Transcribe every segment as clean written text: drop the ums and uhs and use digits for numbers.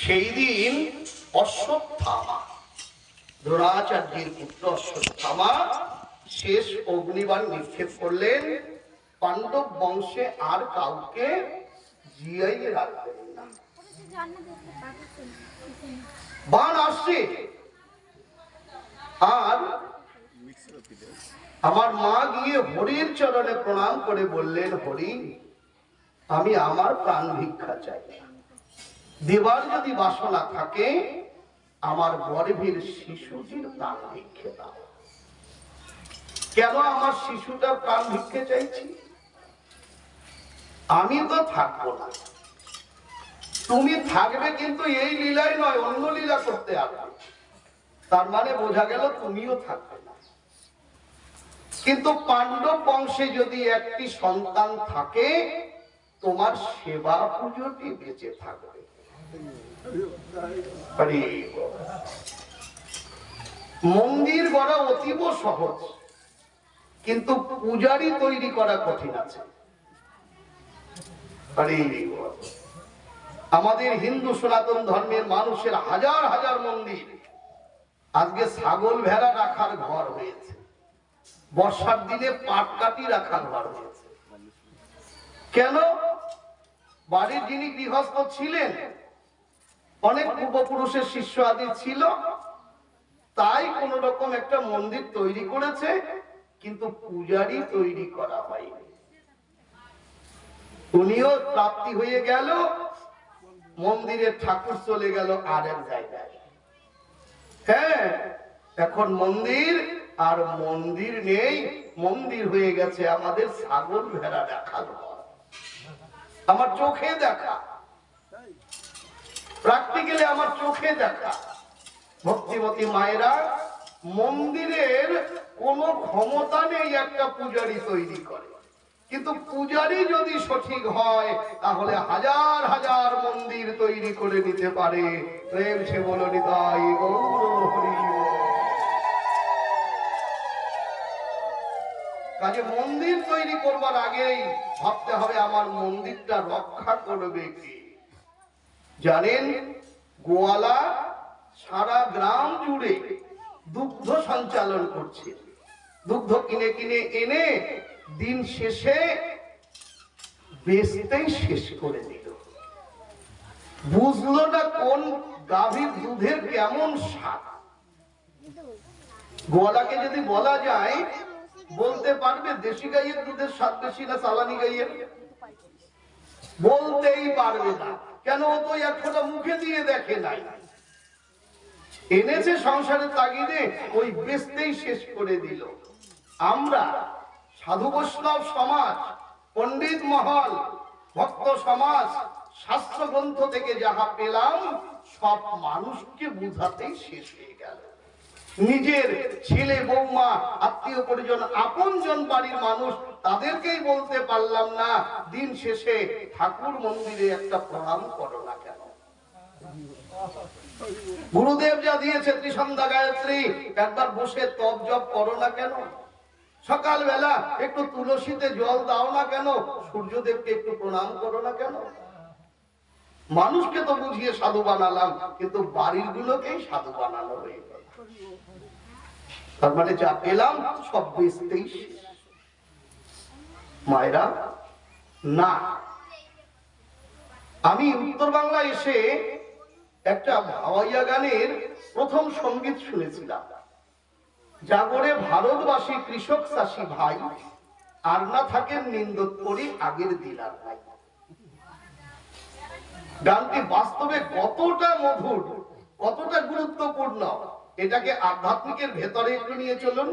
সেই দিন অশ্বত্থামা, দ্রোণাচার্যের পুত্র অশ্বত্থামা শেষ অগ্নিবাণ নিক্ষেপ করলেন। পাণ্ডব বংশে আর কাউকে জিয়াইয়ে রাখবেন না। বাণ আসছে, আর আমার মা গিয়ে হরির চরণে প্রণাম করে বললেন, হরি, আমি আমার প্রাণ ভিক্ষা চাই। দেবার যদি বাসনা থাকে আমার গর্ভের শিশুটির প্রাণ ভিক্ষে দাও। কেন আমার শিশুটার প্রাণ ভিক্ষে চাইছি? আমি তো থাকবো না, তুমি থাকবে, কিন্তু এই লীলায় নয়, অন্য লীলা করতে আসবে। তার মানে বোঝা গেল তুমিও থাকবে না। কিন্তু পাণ্ডব বংশে যদি একটি সন্তান থাকে তোমার সেবা পুজোটি বেঁচে থাকবে। মন্দির গড়া অতীব সহজ, কিন্তু পূজারি তৈরি করা কঠিন আছে। আমাদের হিন্দু সনাতন ধর্মের মানুষের হাজার হাজার মন্দির আজকে ছাগল ভেড়া রাখার ঘর হয়েছে, বর্ষার দিনে পাটকাঠি রাখার ঘর হয়েছে। কেন? বাড়ির যিনি গৃহস্থ ছিলেন অনেক পূর্বপুরুষের শিষ্য আদি ছিল, তাই কোন রকম একটা মন্দির তৈরি করেছে, কিন্তু পূজারি তৈরি করা হয়নি। উনিও প্রাপ্তি হয়ে গেল, মন্দিরের ঠাকুর চলে গেল আর এক জায়গায়। হ্যাঁ, এখন মন্দির আর মন্দির নেই, মন্দির হয়ে গেছে আমাদের ছাগল ভেড়া রাখার ঘর। আমার চোখে দেখা, প্র্যাকটিক্যালি আমার চোখে দেখা। ভক্তিমতী মায়েরা, মন্দিরের কোন ক্ষমতা নেই একটা পূজারি তৈরি করে, কিন্তু পূজারি যদি সঠিক হয় তাহলে হাজার হাজার মন্দির তৈরি করে নিতে পারে। প্রেম সে বলো নিতাই গৌর হরি। কাজে মন্দির তৈরি করবার আগেই ভাবতে হবে আমার মন্দিরটা রক্ষা করবে কে। জানেন, গোয়ালা সারা গ্রাম জুড়ে দুগ্ধ সঞ্চালন করছে, দুগ্ধ কিনে কিনে এনে দিন শেষে বেচতেই শেষ করে দিল। বুঝলো না কোন গাভীর দুধের কেমন স্বাদ। গোয়ালাকে যদি বলা যায়, বলতে পারবে দেশি গাইয়ের দুধের স্বাদ বেশি না চালানি গাইয়ের? বলতেই পারবে না। কেন? ও তো এক ফোঁটা মুখে দিয়ে দেখে নাই। এনেছে সংসারের তাগিদে, ওই বেচতেই শেষ করে দিল। আমরা সাধু বৈষ্ণব সমাজ, পণ্ডিত মহল, ভক্ত সমাজ, শাস্ত্র গ্রন্থ থেকে যাহা পেলাম সব মানুষকে বুঝাতেই শেষ হয়ে গেল। নিজের ছেলে বৌমা, আত্মীয় পরিজন, আপনজন বাড়ির মানুষ, তাদেরকেই বলতে পারলাম না দিন শেষে ঠাকুর মন্দিরে একটা প্রণাম করো না কেন? গুরুদেব যা দিয়েছে ত্রিসন্ধ্যা গায়ত্রী, একবার বসে তপ জপ করো না কেন? সকালবেলা একটু তুলসীতে জল দাও না কেন? সূর্যদেবকে একটু প্রণাম করো না কেন? মানুষকে তো বুঝিয়ে সাধু বানালাম, কিন্তু বাড়ির গুলোকেই সাধু বানানো হয়ে গেল। তার মানে যা পেলাম সব বেচতেই শেষ। মায়েরা, না, আমি উত্তর বাংলা এসে একটা ভাওয়াইয়া গানের প্রথম সঙ্গীত শুনেছিলাম। জাগরে ভারতবাসী কৃষক চাষী ভাই, আর না থাকেন নিন্দত করি আগের দিলার ভাই। গানটি বাস্তবে কতটা মধুর, কতটা গুরুত্বপূর্ণ, এটাকে আধ্যাত্মিকের ভেতরে একটু নিয়ে চলুন।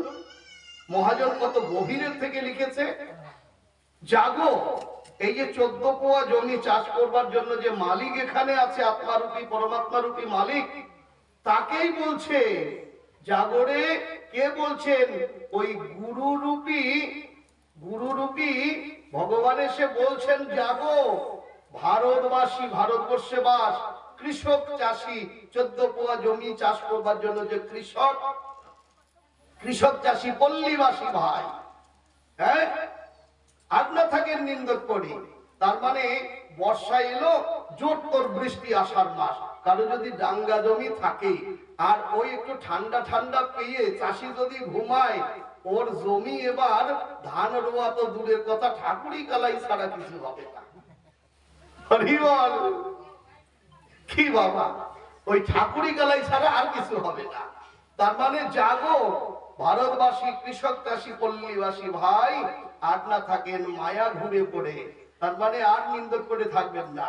মহাজন কত গভীরের থেকে লিখেছে। জাগো, এই যে 14 পোয়া জমি চাষ করবার জন্য যে মালিক এখানে আছে, আত্মারূপী পরমাত্মা রূপী মালিক, তাকেই বলছে জাগরে। কে বলছেন? ওই গুরুরূপী ভগবান এসে বলছেন, জাগো ভারতবাসী, ভারতবর্ষে বাস, কৃষক চাষী, 14 পোয়া জমি চাষ করবার জন্য যে কৃষক চাষী পল্লীবাসী ভাই, হ্যাঁ, আর না থাকেন নিন্দক করি। তার মানে বর্ষা এলো, জোর তোর বৃষ্টি আষাঢ় মাস, কারো যদি ডাঙ্গা জমি থাকে আর ওই একটু ঠান্ডা ঠান্ডা পেয়ে চাষি যদি ঘুমায়, ওর জমি এবার ধান রোয়া তো দূরের কথা, ঠাকুরই কালাই ছাড়া কিছু হবে না। হরি বল। কি বাবা, ওই ঠাকুরই কালাই ছাড়া আর কিছু হবে না। তার মানে জাগো ভারতবাসী, কৃষক চাষী, পল্লীবাসী ভাই, আর না থাকেন মায়া ঘুরে পড়ে। তার মানে আর নিন্দক করে থাকবেন না,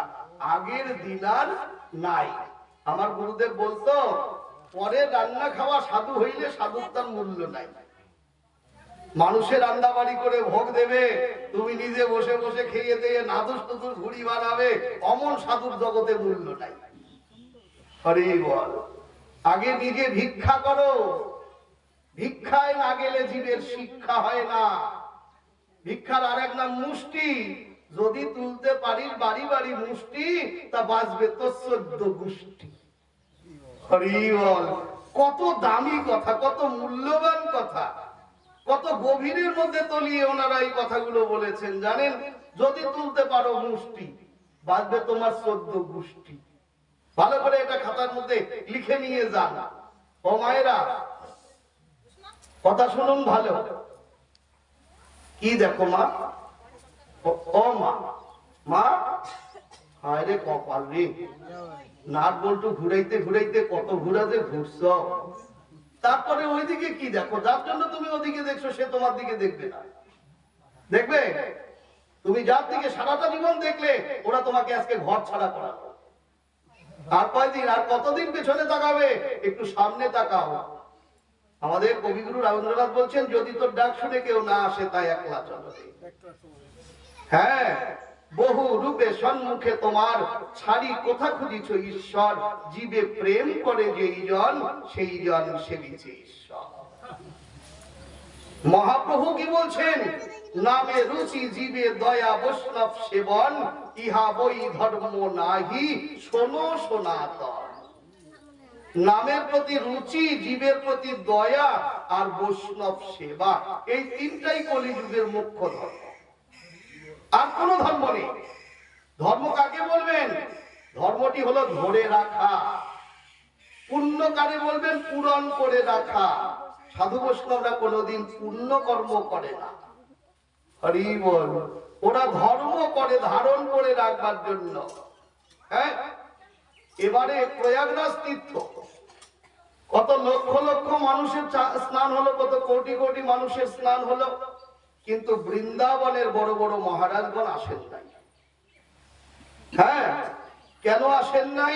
আগের দিন আর নাই। আমার গুরুদেব বলতো, পরে রান্না খাওয়া সাধু হইলে সাধুর তার মূল্য নাই। মানুষের রান্না বাড়ি করে ভোগ দেবে, তুমি নিজে বসে বসে খেয়ে দিয়ে নাদুস টুদুস ঘুড়ি বানাবে, অমন সাধুর জগতে মূল্য নাই। হরি বল। আগে নিজে ভিক্ষা করো, ভিক্ষায় না গেলে জীবের শিক্ষা হয় না। ভিক্ষার আরেক নাম মুষ্টি, যদি তুলতে পারিস বাড়ি বাড়ি মুষ্টি, তা বাঁচবে তোর 14 গোষ্ঠী। হরি বল। কত দামি কথা, কত মূল্যবান কথা, কত গভীরের মধ্যে তলিয়ে ওনারা এই কথাগুলো বলেছেন জানেন। যদি তুলতে পারো মুষ্টি, বাঁচবে তোমার 14 গোষ্ঠী। ভালো করে এটা খাতার মধ্যে লিখে নিয়ে যান। ও মায়েরা, কথা শুনুন ভালো। কি দেখো মা, ও মা, মা আরে কপাল রে, নাট বল্টু ঘুরাইতে ঘুরাইতে কত ঘুরাতে ঘুরছ। তারপরে ওইদিকে কি দেখো, যার জন্য তুমি ওদিকে দেখছো সে তোমার দিকে দেখবে না। দেখবে তুমি যার দিকে সারাটা জীবন দেখলে, ওরা তোমাকে আজকে ঘর ছাড়া করালো। আর কয়দিন, আর কতদিন পেছনে তাকাবে, একটু সামনে তাকাও। আমাদের কবিগুরু রবীন্দ্রনাথ বলছেন, যদি তোর ডাক শুনে কেউ না আসে তাই একলা চলো। হ্যাঁ, বহু রূপে সম্মুখে তোমার, ছাড়ি কোথা খুঁজিছ ঈশ্বর, জীবে প্রেম করে যেই জন, সেই জন সেবিছে ঈশ্বর। মহাপ্রভু কি বলছেন, নামে রুচি জীবে দয়া বৈষ্ণব সেবন, ইহা বই ধর্ম নাহি শোনো সনাতন। নামের প্রতি রুচি, জীবের প্রতি দয়া আর বৈষ্ণব সেবা, এই তিনটাই কলিযুগের মুখ্য ধর্ম। আর কোন ধর্ম নেই। ধর্ম কাকে বলবেন? ধর্মটি হলো ধরে রাখা। পুণ্য কারে বলবেন? পূরণ করে রাখা। সাধু বৈষ্ণবরা কোনোদিন পুণ্য কর্ম করে না। হরি বল। ওরা ধর্ম করে ধারণ করে রাখবার জন্য। হ্যাঁ, এবারে প্রয়াগরাজ তীর্থ, কত লক্ষ লক্ষ মানুষের স্নান হলো, কত কোটি কোটি মানুষের স্নান হলো, কিন্তু বৃন্দাবনের বড় বড় মহারাজগণ আসেন নাই। হ্যাঁ, কেন আসেন নাই?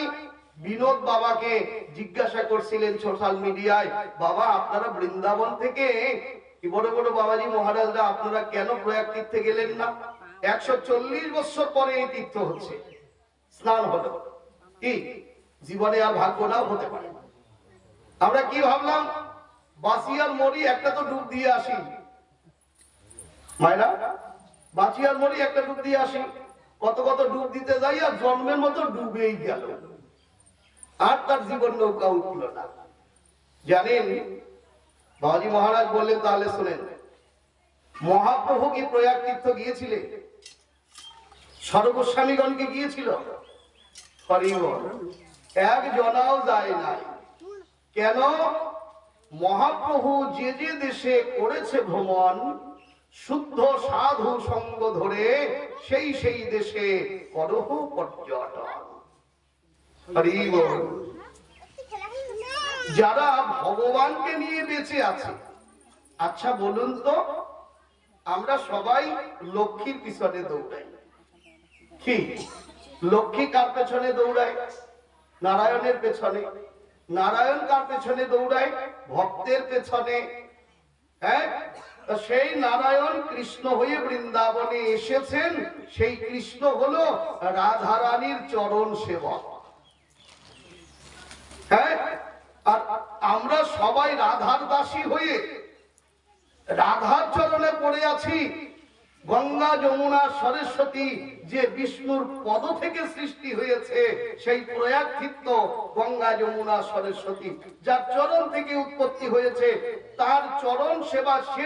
বিনোদ বাবাকে জিজ্ঞাসা করছিলেন সোশ্যাল মিডিয়ায়, বাবা আপনারা বৃন্দাবন থেকে, কি বড় বড় বাবাজি মহারাজরা, আপনারা কেন প্রয়াগ তীর্থে গেলেন না? 140 বছর পরে এই তীর্থ হচ্ছে, স্নান হলো, কি জীবনে আর ভাগ্য নাও হতে পারে। আমরা কি ভাবলাম, বাঁচিয়ার মরি একটা তো ডুব দিয়ে আসি, মায়েরা বাঁচিয়ার মরি একটা ডুব দিয়ে আসি। কত কত ডুব দিতে যাই আর জন্মের মতো ডুবেই গেল, আর তার জীবন নৌকা উঠল না। জানেন বাবাজি মহারাজ বললেন, তাহলে শোনেন, মহাপ্রভু কি প্রয়াগ তীর্থ গিয়েছিলেন? সর্বস্বামীগণ কি গিয়েছিল? এক জনাও যায় নাই। কেন? মহাপ্রভু যে যে দেশে করেছে ভ্রমণ, শুদ্ধ সাধু সঙ্গ ধরে সেই সেই দেশে করহ পর্যটন। যারা ভগবানকে নিয়ে বেঁচে আছে, আচ্ছা বলুন তো, আমরা সবাই লক্ষ্মীর পিছনে দৌড়াই, কি লক্ষ্মী কার পেছনে দৌড়ায়? নারায়ণের পেছনে। নারায়ণ কার পেছনে দৌড়ায়? ভক্তের পেছনে। হ্যাঁ, সেই নারায়ণ কৃষ্ণ হয়ে বৃন্দাবনে এসেছেন, সেই কৃষ্ণ হলো রাধারানীর চরণ সেবক। হ্যাঁ, আর আমরা সবাই রাধার দাসী হয়ে রাধার চরণে পড়ে আছি। গঙ্গা যমুনা সরস্বতী যে বিষ্ণুর পদ থেকে সৃষ্টি হয়েছে, সেই প্রয়াগ তীর্থ গঙ্গা যমুনা সরস্বতী যার চরণ থেকে উৎপত্তি হয়েছে, তার চরণ সেবা সে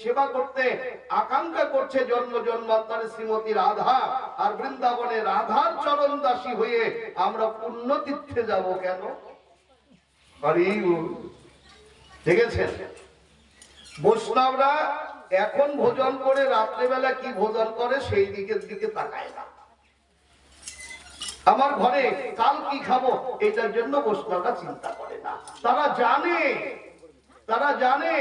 সেবা করতে আকাঙ্ক্ষা করছে জন্ম জন্মান্তরে শ্রীমতী রাধা, আর বৃন্দাবনে রাধার চরণ দাসী হয়ে আমরা পুণ্য তীর্থে যাব কেন? দেখেছেন বৈষ্ণবরা এখন ভোজন করে রাত্রেবেলা কি ভোজন করে সেই দিকে তাকায় না। আমার ঘরে কাল কি খাবো এটার জন্য বৈষ্ণবরা চিন্তা করে না। তারা জানে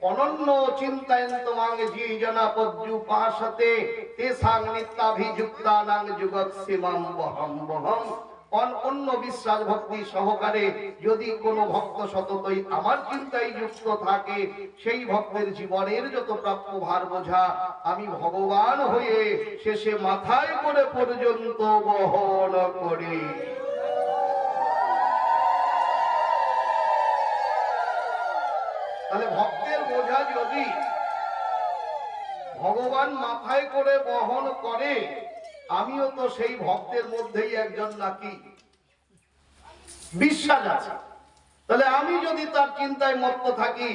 অনন্য চিন্তায়ন্তমাং জি জনাপদ্যু পাশাতে তেসাং নিত্যাভিযুক্তানাং যুগৎসীমাম বহম বহম। অন্য বিশ্বাস ভক্তি সহকারে যদি কোনো ভক্ত সততই আমার চিন্তায় যুক্ত থাকে, সেই ভক্তের জীবনের যত প্রাপ্য ভার বোঝা আমি ভগবান হয়ে শেষে মাথায় করে পর্যন্ত বহন করি। তাহলে ভক্তের বোঝা যদি ভগবান মাথায় করে বহন করে, আমিও তো সেই ভক্তের মধ্যেই একজন নাকি বিশ্বাস আছে। তাহলে আমি যদি তার চিন্তায় মত্ত থাকি,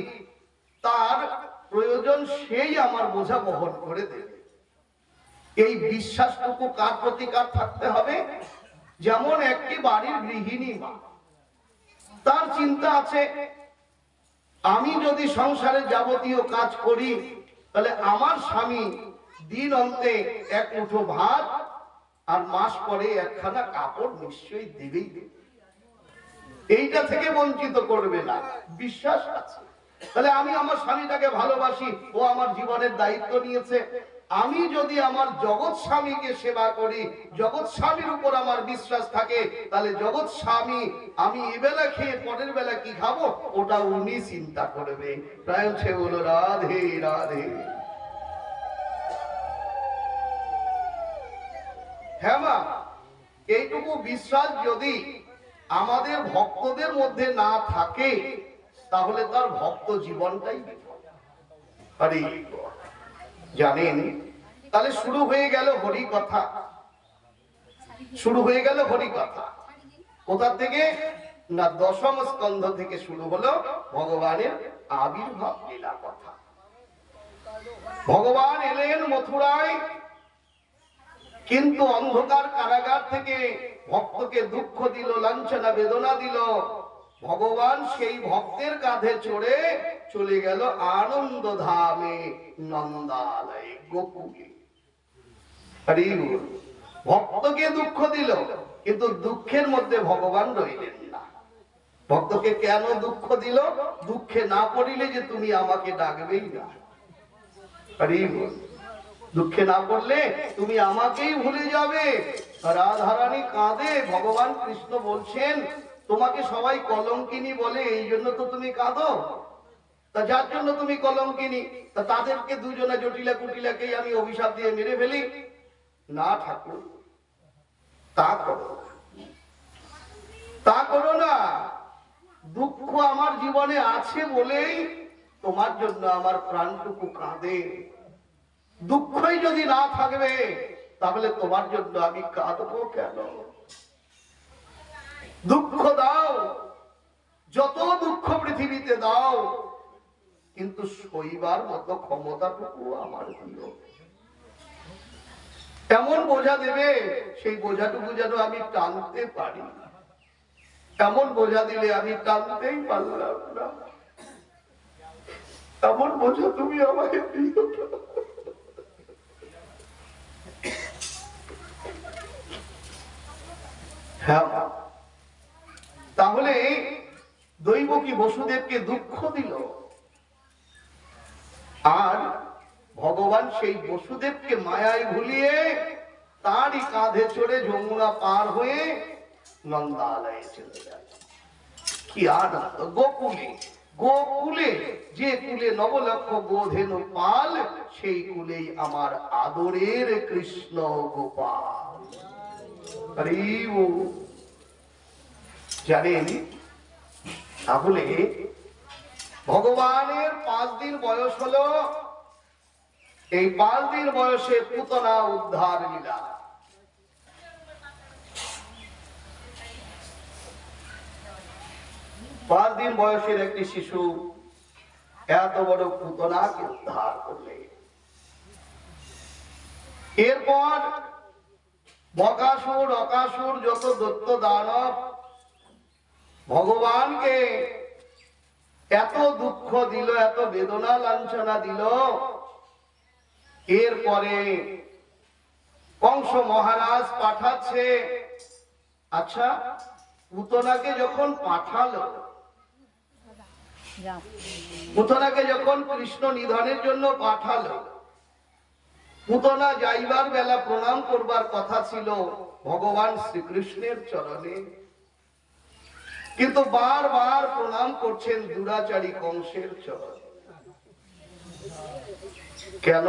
তার প্রয়োজন সেই আমার বোঝা বহন করে দেবে। এই বিশ্বাসটুকু কার প্রতিকার থাকতে হবে? যেমন একটি বাড়ির গৃহিণী মা, তার চিন্তা আছে আমি যদি সংসারের যাবতীয় কাজ করি তাহলে আমার স্বামী দিন অন্তে এক মুঠো ভাত আর মাস পরে একখানা কাপড় নিশ্চয়ই দেবেই দেবে, এইটা থেকে বঞ্চিত করবে না, বিশ্বাস আছে। তাহলে আমি আমার স্বামীটাকে ভালোবাসি, ও আমার জীবনের দায়িত্ব নিয়েছে। আমি যদি আমার জগৎ স্বামীকে সেবা করি, জগৎ স্বামীর উপর আমার বিশ্বাস থাকে, তাহলে জগৎ স্বামী আমি এবেলা খেয়ে পরের বেলা কি খাবো ওটা উনি চিন্তা করবে। প্রায় সে বলো রাধে রাধে। হ্যাঁ মা, এইটুকু বিশ্বাস যদি আমাদের ভক্তদের মধ্যে না থাকে, তাহলে তার ভক্ত জীবনটাই হরি। জানেন, তাহলে শুরু হয়ে গেল হরি কথা, শুরু হয়ে গেল হরি কথা। কোথা থেকে না? দশম স্কন্ধ থেকে শুরু হলো ভগবানের আবির্ভাব লীলা কথা। ভগবান এলেন মথুরায়, কিন্তু অন্ধকার কারাগার থেকে ভক্তকে দুঃখ দিল, লাঞ্ছনা বেদনা দিল। ভগবান সেই ভক্তের কাঁধে চড়ে চলে গেল আনন্দ ধামে, নন্দালয়ে, গোকুলে। ভক্তকে দুঃখ দিল, কিন্তু দুঃখের মধ্যে ভগবান রইলেন না। ভক্তকে কেন দুঃখ দিল? দুঃখে না পড়িলে যে তুমি আমাকে ডাকবেই না। দুঃখে না পড়লে তুমি আমাকেই ভুলে যাবে। রাধারানী কাঁদে, ভগবান কৃষ্ণ বলছেন তোমাকে সবাই কলঙ্কিনী বলে, এই জন্য তো তুমি কাঁদো। তা যার জন্য তুমি কলঙ্কিনী, তা তাদেরকে দুজনে জটিলা কুটিলাকেই আমি অভিশাপ দিয়ে মেরে ফেলি? না ঠাকুর, তা করো না, তা করো না। দুঃখ আমার জীবনে আছে বলেই তোমার জন্য আমার প্রাণটুকু কাঁদে। দুঃখই যদি না থাকবে তাহলে তোমার জন্য আমি কাঁদবো কেন? দুঃখ দাও, যত দুঃখ পৃথিবীতে দাও, কিন্তু সইবার মতো ক্ষমতাটুকু আমার দিও। এমন বোঝা দেবে, সেই বোঝাটুকু যেন আমি টানতে পারি। এমন বোঝা দিলে আমি টানতেই পারলাম না, এমন বোঝা তুমি আমাকে দিও। হ্যাঁ, তাহলে দৈবকী বসুদেবকে দুঃখ দিল, আর ভগবান সেই বসুদেবকে মায়ায় ভুলিয়ে তারই কাঁধে চড়ে যমুনা পার হয়ে নন্দালয়ে চলে যায়। কি আনন্দ! গোকুলে, গোকুলে, যে কুলে নবলক্ষ গোধেনু পাল, সেই কুলেই আমার আদরের কৃষ্ণ গোপাল। জানেন, তাহলে ভগবানের 5 দিন বয়স হলো, এই 5 দিন বয়সে পুতনা উদ্ধার লীলা। 5 দিন বয়সের একটি শিশু এত বড় পুতনাকে উদ্ধার করলে। এরপর বকাসুর অকাসুর যত দৈত্য দানব ভগবানকে এত দুঃখ দিল, এত বেদনা লাঞ্ছনা দিল। এরপরে কংস মহারাজ পাঠাচ্ছে, আচ্ছা পুতনাকে যখন পাঠালো, পুতনাকে যখন কৃষ্ণ নিধনের জন্য পাঠালো, পুতনা যাইবার বেলা প্রণাম করবার কথা ছিল ভগবান শ্রীকৃষ্ণের চরণে, কিন্তু বারবার প্রণাম করছেন দুরাচারী কংসের চরণে। কেন?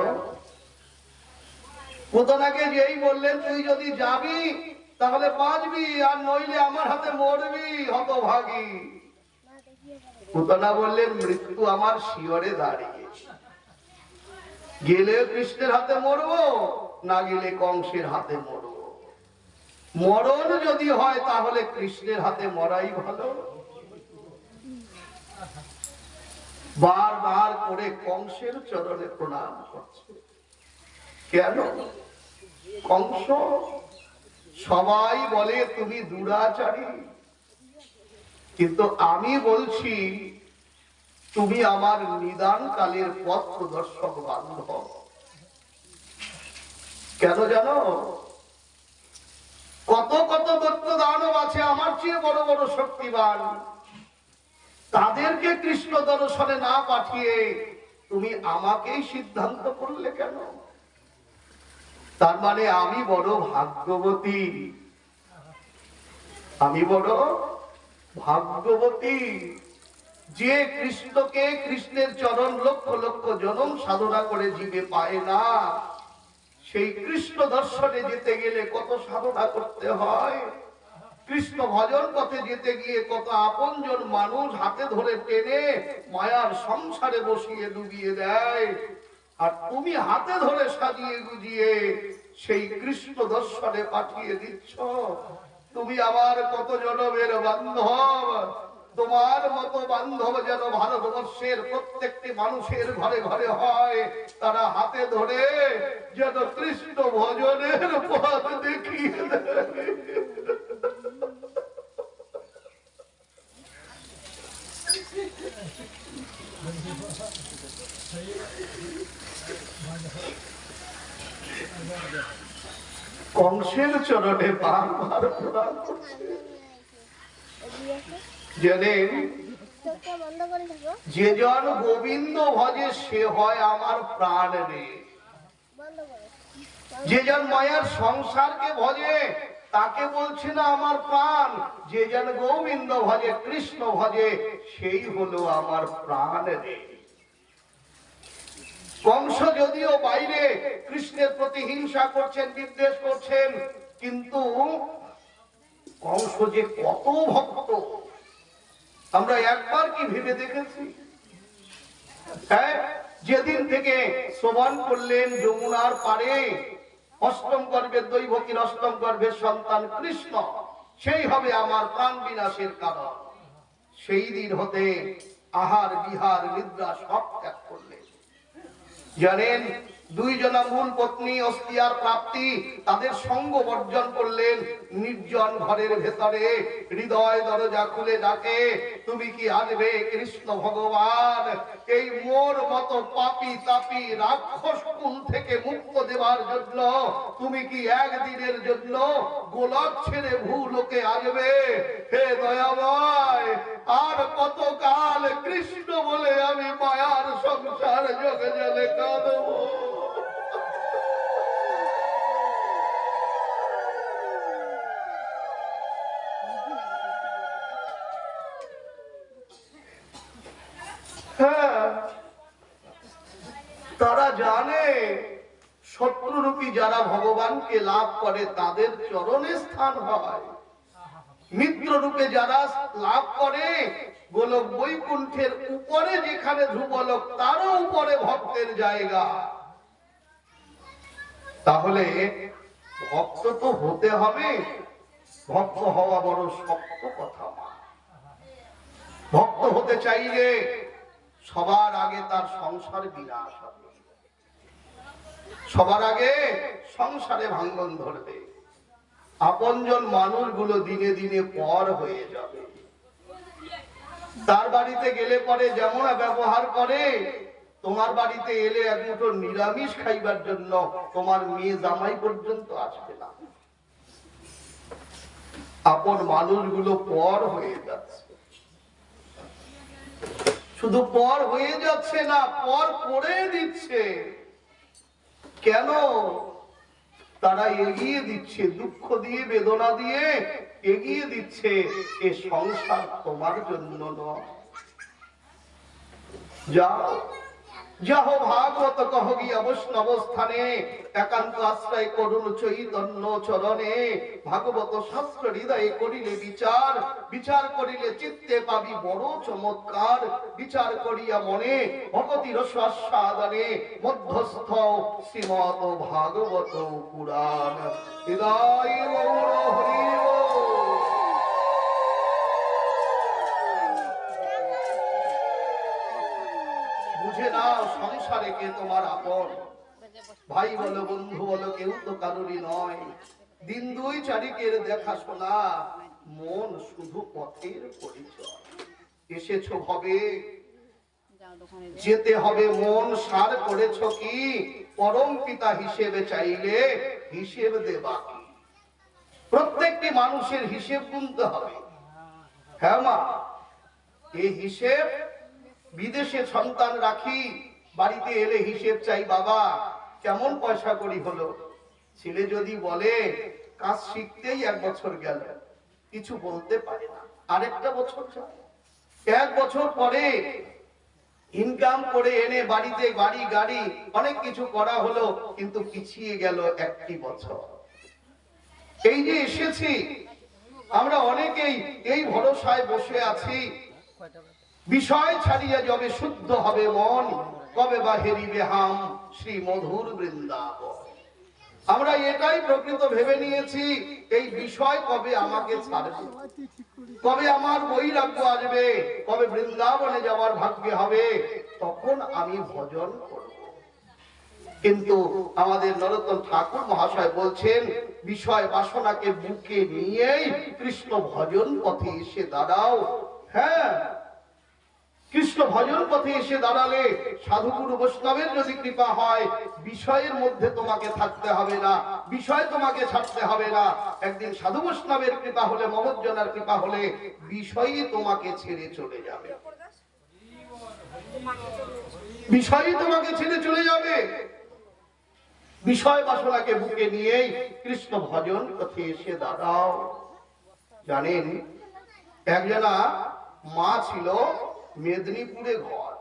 পুতনাকে যেই বললেন তুই যদি যাবি তাহলে বাঁচবি, আর নইলে আমার হাতে মরবি হতভাগী। পুতনা বললেন মৃত্যু আমার শিয়রে দাঁড়িয়ে, গেলে কৃষ্ণের হাতে মরবো, না গেলে কংসের হাতে মরবো। মরণ যদি হয় তাহলে কৃষ্ণের হাতে মরাই ভালো। বারবার করে কংসের চরণে প্রণাম করছে। কেন? কংস সবাই বলে তুমি দুরাচারী, কিন্তু আমি বলছি তুমি আমার নিদান কালের পথ প্রদর্শক বান্ধব। কেন জানো? কত কত দৈত্য দানব আছে আমার চেয়ে বড় বড় শক্তিবান, তাদেরকে কৃষ্ণ দর্শনে না পাঠিয়ে তুমি আমাকেই সিদ্ধান্ত করলে কেন? তার মানে আমি বড় ভাগ্যবতী, আমি বড় ভাগ্যবতী যে কৃষ্ণকে, কৃষ্ণের চরণ লক্ষ লক্ষ জনম সাধনা করে জীবে পায় না। সেই কৃষ্ণ দর্শনে যেতে গেলে কত সাধনা করতে হয়, কৃষ্ণ ভজন পথে যেতে গিয়ে কত আপনজন মানুষ হাতে ধরে টেনে মায়ার সংসারে বসিয়ে ডুবিয়ে দেয়, আর তুমি হাতে ধরে সাজিয়ে গুজিয়ে সেই কৃষ্ণ দর্শনে পাঠিয়ে দিচ্ছ। তুমি আমার কত জনমের বান্ধব, তোমার মতো বান্ধব যেন ভারতবর্ষের প্রত্যেকটি মানুষের ঘরে ঘরে হয়, তারা হাতে ধরে যেন কৃষ্ণ ভজনের পথ দেখিয়ে দেয়। কংসের চরণে বারবার প্রণাম করছে। জানেন, যে জন গোবিন্দ ভজে সে হয় আমার প্রাণ রে। যে জন মায়ার সংসারকে ভজে তাকে বলছে না আমার প্রাণ, যে জন গোবিন্দ ভজে, কৃষ্ণ ভজে, সেই হলো আমার প্রাণ রে। কংস যদিও বাইরে কৃষ্ণের প্রতি হিংসা করছেন, বিদ্বেষ করছেন, কিন্তু কংস যে কত ভক্ত আমরা একবার কি ভেবে দেখেছি? হ্যাঁ, যেদিন থেকে শ্রবণ করলেন যমুনার পারে অষ্টম গর্ভের দৈবকীর অষ্টম গর্ভের সন্তান কৃষ্ণ সেই হবে আমার প্রাণ বিনাশের কারণ, সেই দিন হতে আহার বিহার নিদ্রা সব ত্যাগ করলেন। জানেন, দুইজনা মূল পত্নী অস্তিয়ার প্রাপ্তি, তাদের সঙ্গ বর্জন করলেন। নির্জন ঘরের ভেতরে হৃদয় দরজা খুলে ডাকে, তুমি কি আসবে কৃষ্ণ ভগবান? এই মোর মতো পাপী তাপী রাক্ষস কুল থেকে মুক্ত দেবার জন্য তুমি কি একদিনের জন্য গোলক ছেড়ে ভূলোকে আসবে? হে দয়াময়, আর কত কাল কৃষ্ণ বলে আমি মায়ার সংসার যোগে জলে কাঁদব? তারা জানে শত্রুরূপী যারা ভগবানকে লাভ করে তাদের চরণে স্থান হয়, মিত্র রূপে যারা লাভ করে গোলক বৈকুণ্ঠের উপরে যেখানে ধ্রুবলোক তারও উপরে ভক্তের জায়গা। তাহলে ভক্ত তো হতে হবে, ভক্ত হওয়া বড় শক্ত কথা। ভক্ত হতে চাইলে সবার আগে তার সংসার বিনাশ হবে, সবার আগে সংসারে ভাঙ্গন ধরবে, আপনজন মানুষগুলো দিনে দিনে পর হয়ে যাবে। তার বাড়িতে গেলে পরে যেমন ব্যবহার করে, তোমার বাড়িতে এলে এক মুঠো নিরামিষ খাইবার জন্য তোমার মেয়ে জামাই পর্যন্ত আসবে না। আপন মানুষগুলো পর হয়ে যাচ্ছে, শুধু পর হয়ে যাচ্ছে না, পর করে দিচ্ছে। কেন? তারা এগিয়ে দিচ্ছে, দুঃখ দিয়ে বেদনা দিয়ে এগিয়ে দিচ্ছে, এ সংসার তোমার জন্য নয়। যাও যাহো ভাগবত কহ গিয়া বৈষ্ণব স্থানে, একান্ত আশ্রয় করুন চৈতন্য চরণে। ভাগবত শাস্ত্র হৃদয়ে করিলে বিচার, বিচার করিলে চিত্তে পাবি বড় চমৎকার। বিচার করিয়া মনে ভগতি রস আস্বাদনে, মধ্যস্থ শ্রীমত ভাগবত পুরাণ। হৃদয় গৌর হরি বল। বুঝে নাও সংসারে কে তোমার আপন, ভাই বলো বন্ধু বলো, কেউ তো কারোরই নয়। দিন দুই চারিকের দেখাশোনা, মন শুধু পথের পরিচয়। এসেছো হবে, যেতে হবে মন, সার করেছ কি? পরম পিতা হিসেবে চাইলে হিসেব দেবা কি? প্রত্যেকটি মানুষের হিসেব গুনতে হবে। হ্যাঁ মা, এই হিসেব বিদেশে সন্তান রাখি, বাড়িতে এলে হিসেব চাই, বাবা কেমন পয়সা করি হলো। ছেলে যদি বলে কাজ শিখতেই 1 বছর গেল, কিছু বলতে পারে না, আরেকটা বছর যায়। 1 বছর পরে ইনকাম করে এনে বাড়িতে বাড়ি গাড়ি অনেক কিছু করা হলো, কিন্তু পিছিয়ে গেল 1টি বছর। এই যে এসেছি আমরা অনেকেই এই ভরসায় বসে আছি, বিষয় ছাড়িয়া যবে শুদ্ধ হবে মন, কবে বা হেরিবে হাম শ্রী মধুর বৃন্দাবন। আমরা এটাই প্রকৃত ভেবে নিয়েছি, এই বিষয় কবে আমাকে ছাড়বে, কবে আমার বৈরাগ্য আসবে, কবে বৃন্দাবনে যাওয়ার ভাগ্যে হবে, তখন আমি ভজন করব। কিন্তু আমাদের নরোত্তম ঠাকুর মহাশয় বলছেন, বিষয় বাসনাকে বুকে নিয়েই কৃষ্ণ ভজন পথে এসে দাঁড়াও। হ্যাঁ, কৃষ্ণ ভজন পথে এসে দাঁড়ালে সাধুগুরু বৈষ্ণবের যদি কৃপা হয়, বিষয়ের মধ্যে তোমাকে থাকতে হবে না, বিষয় তোমাকে ছাড়তে হবে না। একদিন সাধু বৈষ্ণবের কৃপা হলে, মহজ্জনার কৃপা হলে বিষয়ই তোমাকে ছেড়ে চলে যাবে, বিষয়ই তোমাকে ছেড়ে চলে যাবে। বিষয় বাসনাকে বুকে নিয়েই কৃষ্ণ ভজন পথে এসে দাঁড়াও। জানেন, একজনা মা ছিল, মেদিনীপুরে ঘর।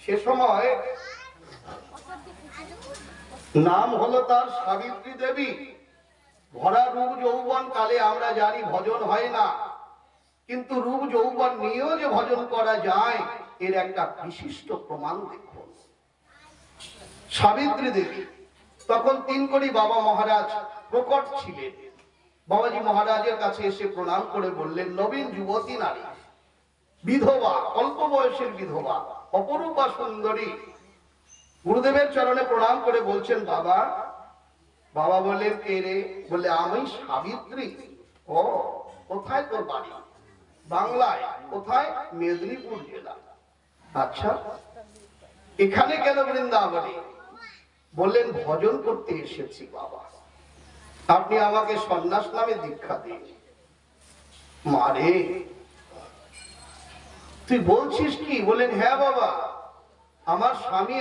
সে সময় নাম হলো তার সাবিত্রী দেবী। ভরা রূপ যৌবন কালে আমরা জানি ভজন হয় না, কিন্তু রূপ যৌবন নিয়েও যে ভজন করা যায়, এর একটা বিশিষ্ট প্রমাণ দেখুন। সাবিত্রী দেবী তখন 3 কোটি বাবা মহারাজ প্রকট ছিলেন। বাবাজি মহারাজের কাছে এসে প্রণাম করে বললেন, নবীন যুবতী নারী, বিধবা, অল্প বয়সের বিধবা, অপরূপা সুন্দরী, গুরুদেবের চরণে প্রণাম করে বলছেন, বাবা। বাবা বললেন, কে রে? বলে, আমি সাবিত্রী। ও, কোথায় তোর বাড়ি? বাংলায়। কোথায়? মেদিনীপুর জেলা। আচ্ছা, এখানে কেন বৃন্দাবনে? বললেন, ভজন করতে এসেছি বাবা, আপনি আমাকে সন্ন্যাস নামে দীক্ষা দিন। মারে, তুই বলছিস কি? বলেন, হ্যাঁ বাবা, আমার স্বামী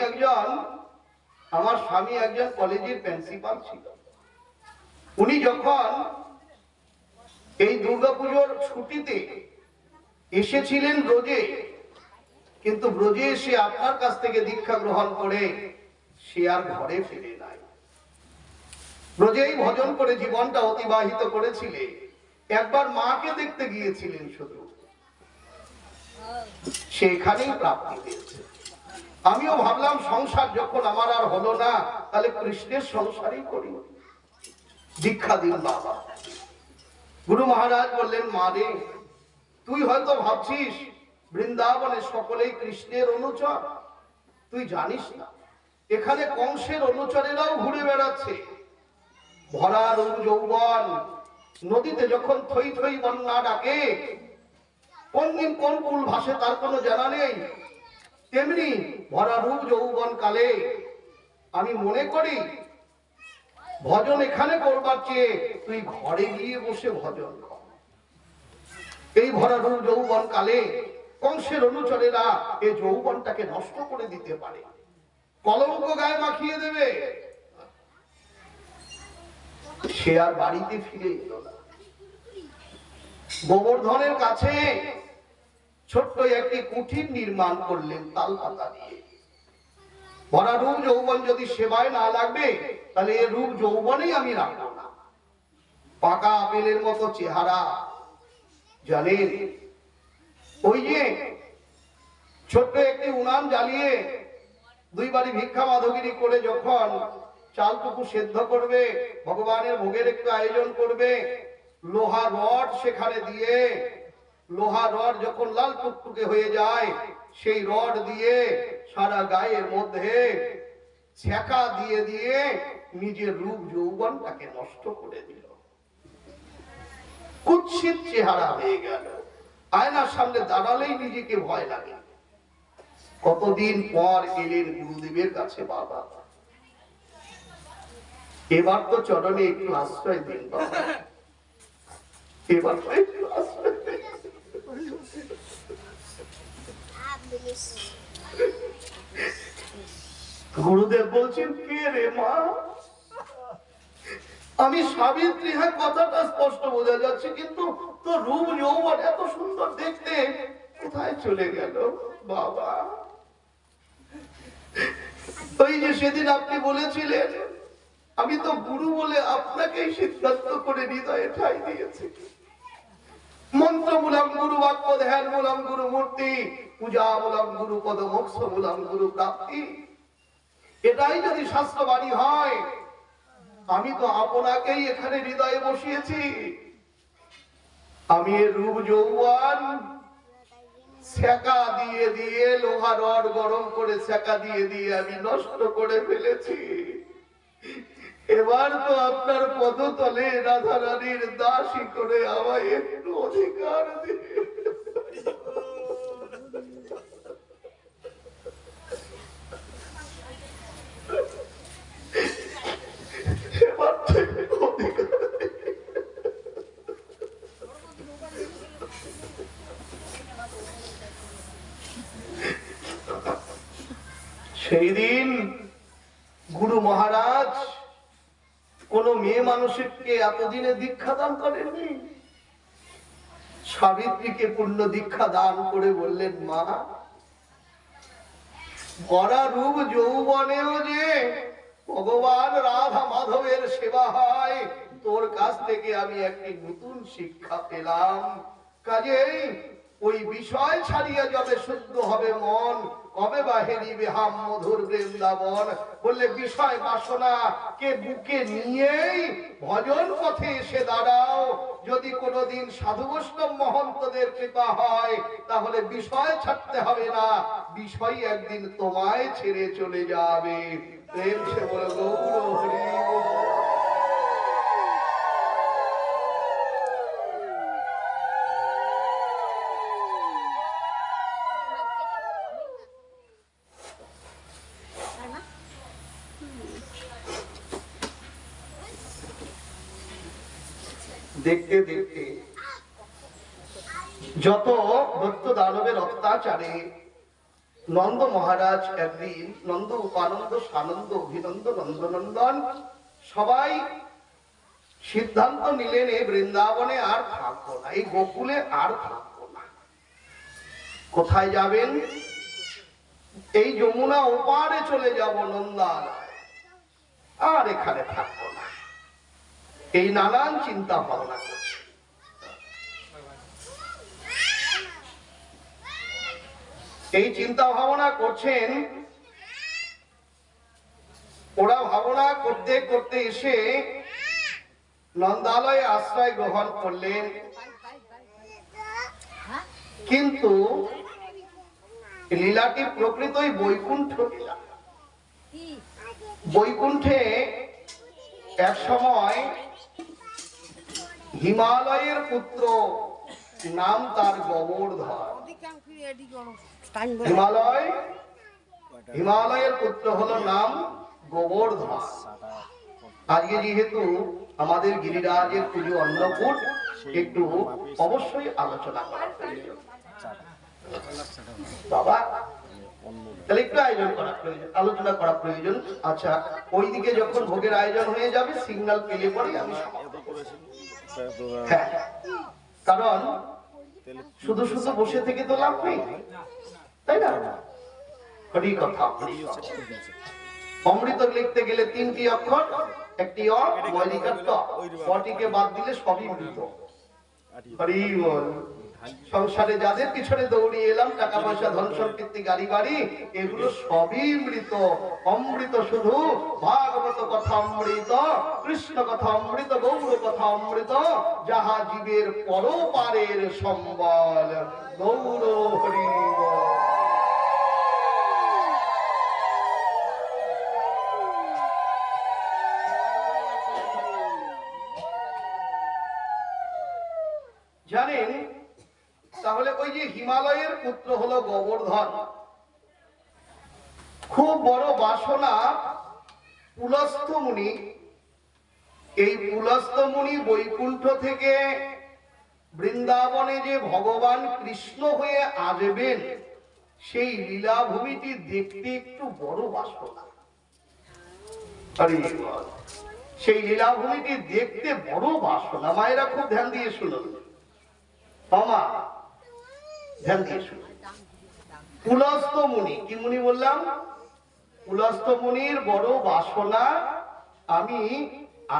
একজন কলেজের প্রিন্সিপাল ছিল। উনি যখন এই দুর্গাপুজোর ছুটিতে এসেছিলেন ব্রজে, কিন্তু ব্রজে এসে আপনার কাছ থেকে দীক্ষা গ্রহণ করে সে আর ঘরে ফিরে নাই। ব্রজেই ভজন করে জীবনটা অতিবাহিত করেছিলেন। একবার মাকে দেখতে গিয়েছিলেন শুধু, সেখানেই প্রাপ্তি হয়েছে। আমিও ভাবলাম, সংসার যখন আমার আর হলো না, তাহলে কৃষ্ণের সংসারই করি। দীক্ষা দিন বাবা। গুরু মহারাজ বললেন, মা রে, তুই হয়তো ভাবছিস বৃন্দাবনে সকলেই কৃষ্ণের অনুচর? তুই জানিস না এখানে কংসের অনুচরেরাও ঘুরে বেড়াচ্ছে। ভরা রূপ যৌবন, নদীতে যখন থই থই বন্যা ডাকে, কোন দিন কোন কুল ভাসে তার কোনো জানা নেই। তেমনি ভরা রূপ যৌবন কালে আমি মনে করি ভজন এখানে করবার চেয়ে তুই ঘরে গিয়ে বসে ভজন কর। এই ভরা রূপ যৌবন কালে কংসের অনুচরেরা এই যৌবনটাকে নষ্ট করে দিতে পারে, কলঙ্ক গায়ে মাখিয়ে দেবে। সে আর বাড়িতে ফিরে এলো না। গোবর্ধনের কাছে ছোট্ট একটি কুঠির নির্মাণ করলেন তাল পাতা দিয়ে। ভরা রূপ যৌবন যদি সেবায় না লাগবে তাহলে এই রূপ যৌবনেই আমি রাখবো না। পাকা আপেলের মতো চেহারা, জানেন ওই যে ছোট্ট একটি উনান জ্বালিয়ে দুইবারই ভিক্ষা মাধবগিরি করে যখন চালটুকু সেদ্ধ করবে, ভগবানের ভোগের একটু আয়োজন করবে, লোহা রড সেখানে দিয়ে, লোহা রড যখন লাল টুকটুকে হয়ে যায় সেই রড দিয়ে সারা গায়ের মধ্যে ছ্যাঁকা দিয়ে দিয়ে নিজের রূপ যৌবনটাকে নষ্ট করে দিল। কুৎসিত চেহারা হয়ে গেল। আয়নার সামনে দাঁড়ালেই নিজেকে ভয় লাগে। কতদিন পর এলেন গুরুদেবের কাছে বাবা। এবার তো চরণে একটু আশ্রয় দিন বাবা, এবার তো একটু আশ্রয় দিন। গুরুদেব বলছেন, কে রে মা? আমি সাবিত্রী, হ্যাঁ কথাটা স্পষ্ট বোঝা যাচ্ছে, কিন্তু তোর রূপ যৌবন এত সুন্দর দেখতে কোথায় চলে গেল বাবা? ওই যে সেদিন আপনি বলেছিলেন, আমি তো গুরু বলে আপনাকেই সিদ্ধান্ত করে হৃদয়ে ঠাঁই দিয়েছি। মন্ত্রমূলম গুরু বাক্য, ধ্যান মূলম গুরু মূর্তি, পূজা মূলম গুরু পদ, মোক্ষ মূলম গুরু প্রাপ্তি। এটাই যদি শাস্ত্রবাণী হয়, আমি তো আপনাকেই এখানে হৃদয়ে বসিয়েছি। আমি এর রূপ যৌবন ছ্যাঁকা দিয়ে দিয়ে, লোহা রড গরম করে ছ্যাঁকা দিয়ে দিয়ে আমি নষ্ট করে ফেলেছি। এবার তো আপনার পদতলে রাধা রানীর দাসী করে আমায় একটু অধিকার দিন। সেই দিন গুরু মহারাজ কোন মেয়ে মানুষকে এতদিনে দীক্ষা দান করেননি। সাবিত্রীকে পূর্ণ দীক্ষা দান করে বললেন, মা, ভরা রূপ যৌবনেও যে ভগবান রাধা মাধবের সেবা হয়, তোর কাছ থেকে আমি একটি নতুন শিক্ষা পেলাম। কাজেই ওই বিষয় ছাড়িয়ে যাবে, শুদ্ধ হবে মন, কবে বাহেরি বেহাম মধুর বৃন্দাবন। বললে বিষয় বাসনা কে বুকে নিয়েই ভজন পথে এসে দাঁড়াও। যদি কোনোদিন সাধু বৈষ্ণব মহন্তদের কৃপা হয় তাহলে বিষয় ছাড়তে হবে না, বিষয় একদিন তোমায় ছেড়ে চলে যাবে। প্রেম সে বলে গৌর হরি। দেখতে দেখতে যত দত্ত দানবের অত্যাচারে নন্দ মহারাজ একদিন নন্দ উপানন্দ সানন্দ অভিনন্দ নন্দনন্দন সবাই সিদ্ধান্ত নিলেন, এই বৃন্দাবনে আর থাকবো না, এই গোকুলে আর থাকবো না। কোথায় যাবেন? এই যমুনা ওপারে চলে যাব নন্দালয়, আর এখানে থাকবো না। এই নানান চিন্তা ভাবনা করছে। এই চিন্তা ভাবনা করছেন, ওরা ভাবনা করতে করতে এসে নন্দালয়ে আশ্রয় গ্রহণ করলেন। কিন্তু লীলাটি প্রকৃতই বৈকুণ্ঠ লীলা। বৈকুণ্ঠে এক সময় হিমালয়ের পুত্র, নাম তার গোবর্ধন। হিমালয়ের পুত্র হলো নাম গোবর্ধন। আজকে যেহেতু আমাদের গিরিরাজের পুজো অন্নকূট, একটু অবশ্যই আলোচনা করা প্রয়োজন। বাবা তাহলে একটু আয়োজন করা প্রয়োজন, আলোচনা করা প্রয়োজন। আচ্ছা, ওইদিকে যখন ভোগের আয়োজন হয়ে যাবে সিগন্যাল পেলে পরে আমি সমাপ্ত করেছি। হ্যাঁ, কারণ শুধু শুধু বসে থেকে তো লাভ নেই, তাই না? হরি কথা। অমৃত লিখতে গেলে 3টি অক্ষর, একটি অ, ময়লিকার ত, অটিকে বাদ দিলে সবই মৃত। হরি বল। সংসারে যাদের পিছনে দৌড়িয়ে এলাম, টাকা পয়সা ধন সম্পত্তি গাড়ি বাড়ি, এগুলো সবই মৃত। অমৃত শুধু ভাগবত কথা অমৃত, কৃষ্ণ কথা অমৃত, গৌর কথা অমৃত, যাহা জীবের পরপারের সম্বল। গৌর হরি বল। জানেন, তাহলে ওই যে হিমালয়ের পুত্র হলো গোবর্ধন, খুব বড় বাসনা পুলস্ত্য মুনি। এই পুলস্ত্য মুনি বৈকুণ্ঠ থেকে বৃন্দাবনে যে ভগবান কৃষ্ণ হয়ে আসবেন, সেই লীলাভূমিটি দেখতে একটু বড় বাসনা। সেই লীলাভূমিটি দেখতে বড় বাসনা। মায়েরা খুব ধ্যান দিয়ে শুনুন, মামা ধ্যান দিয়ে শুনুন। পুলস্ত্য মুনি, কি মুনি বললাম? পুলস্ত্য মুনির বড় বাসনা, আমি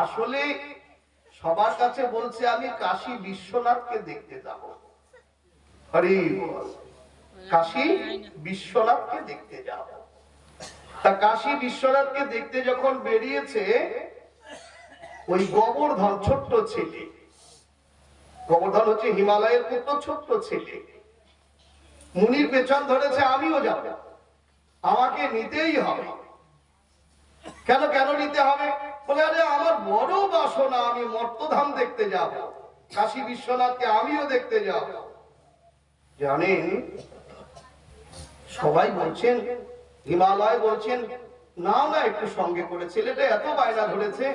আসলে সবার কাছে বলছে আমি কাশী বিশ্বনাথকে দেখতে যাব। হরি বল। কাশী বিশ্বনাথকে দেখতে যাব। তা কাশী বিশ্বনাথকে দেখতে যখন বেরিয়েছে, ওই গোবর্ধন ছোট্ট ছেলে, গোবর্ধন হচ্ছে হিমালয়ের পুত্র, ছোট্ট ছেলে, মুনির পেছন ধরেছে আমিও যাব, আমাকে নিতেই হবে। কেন কেন নিতে হবে? বলে আরে আমার বড় বাসনা, আমি মর্তধাম দেখতে যাব, কাশী বিশ্বনাথকে আমিও দেখতে যাব। জানেন, সবাই বলছেন, হিমালয় বলছেন নাও না একটু সঙ্গে করে, ছেলেটা এত বায়না ধরেছে।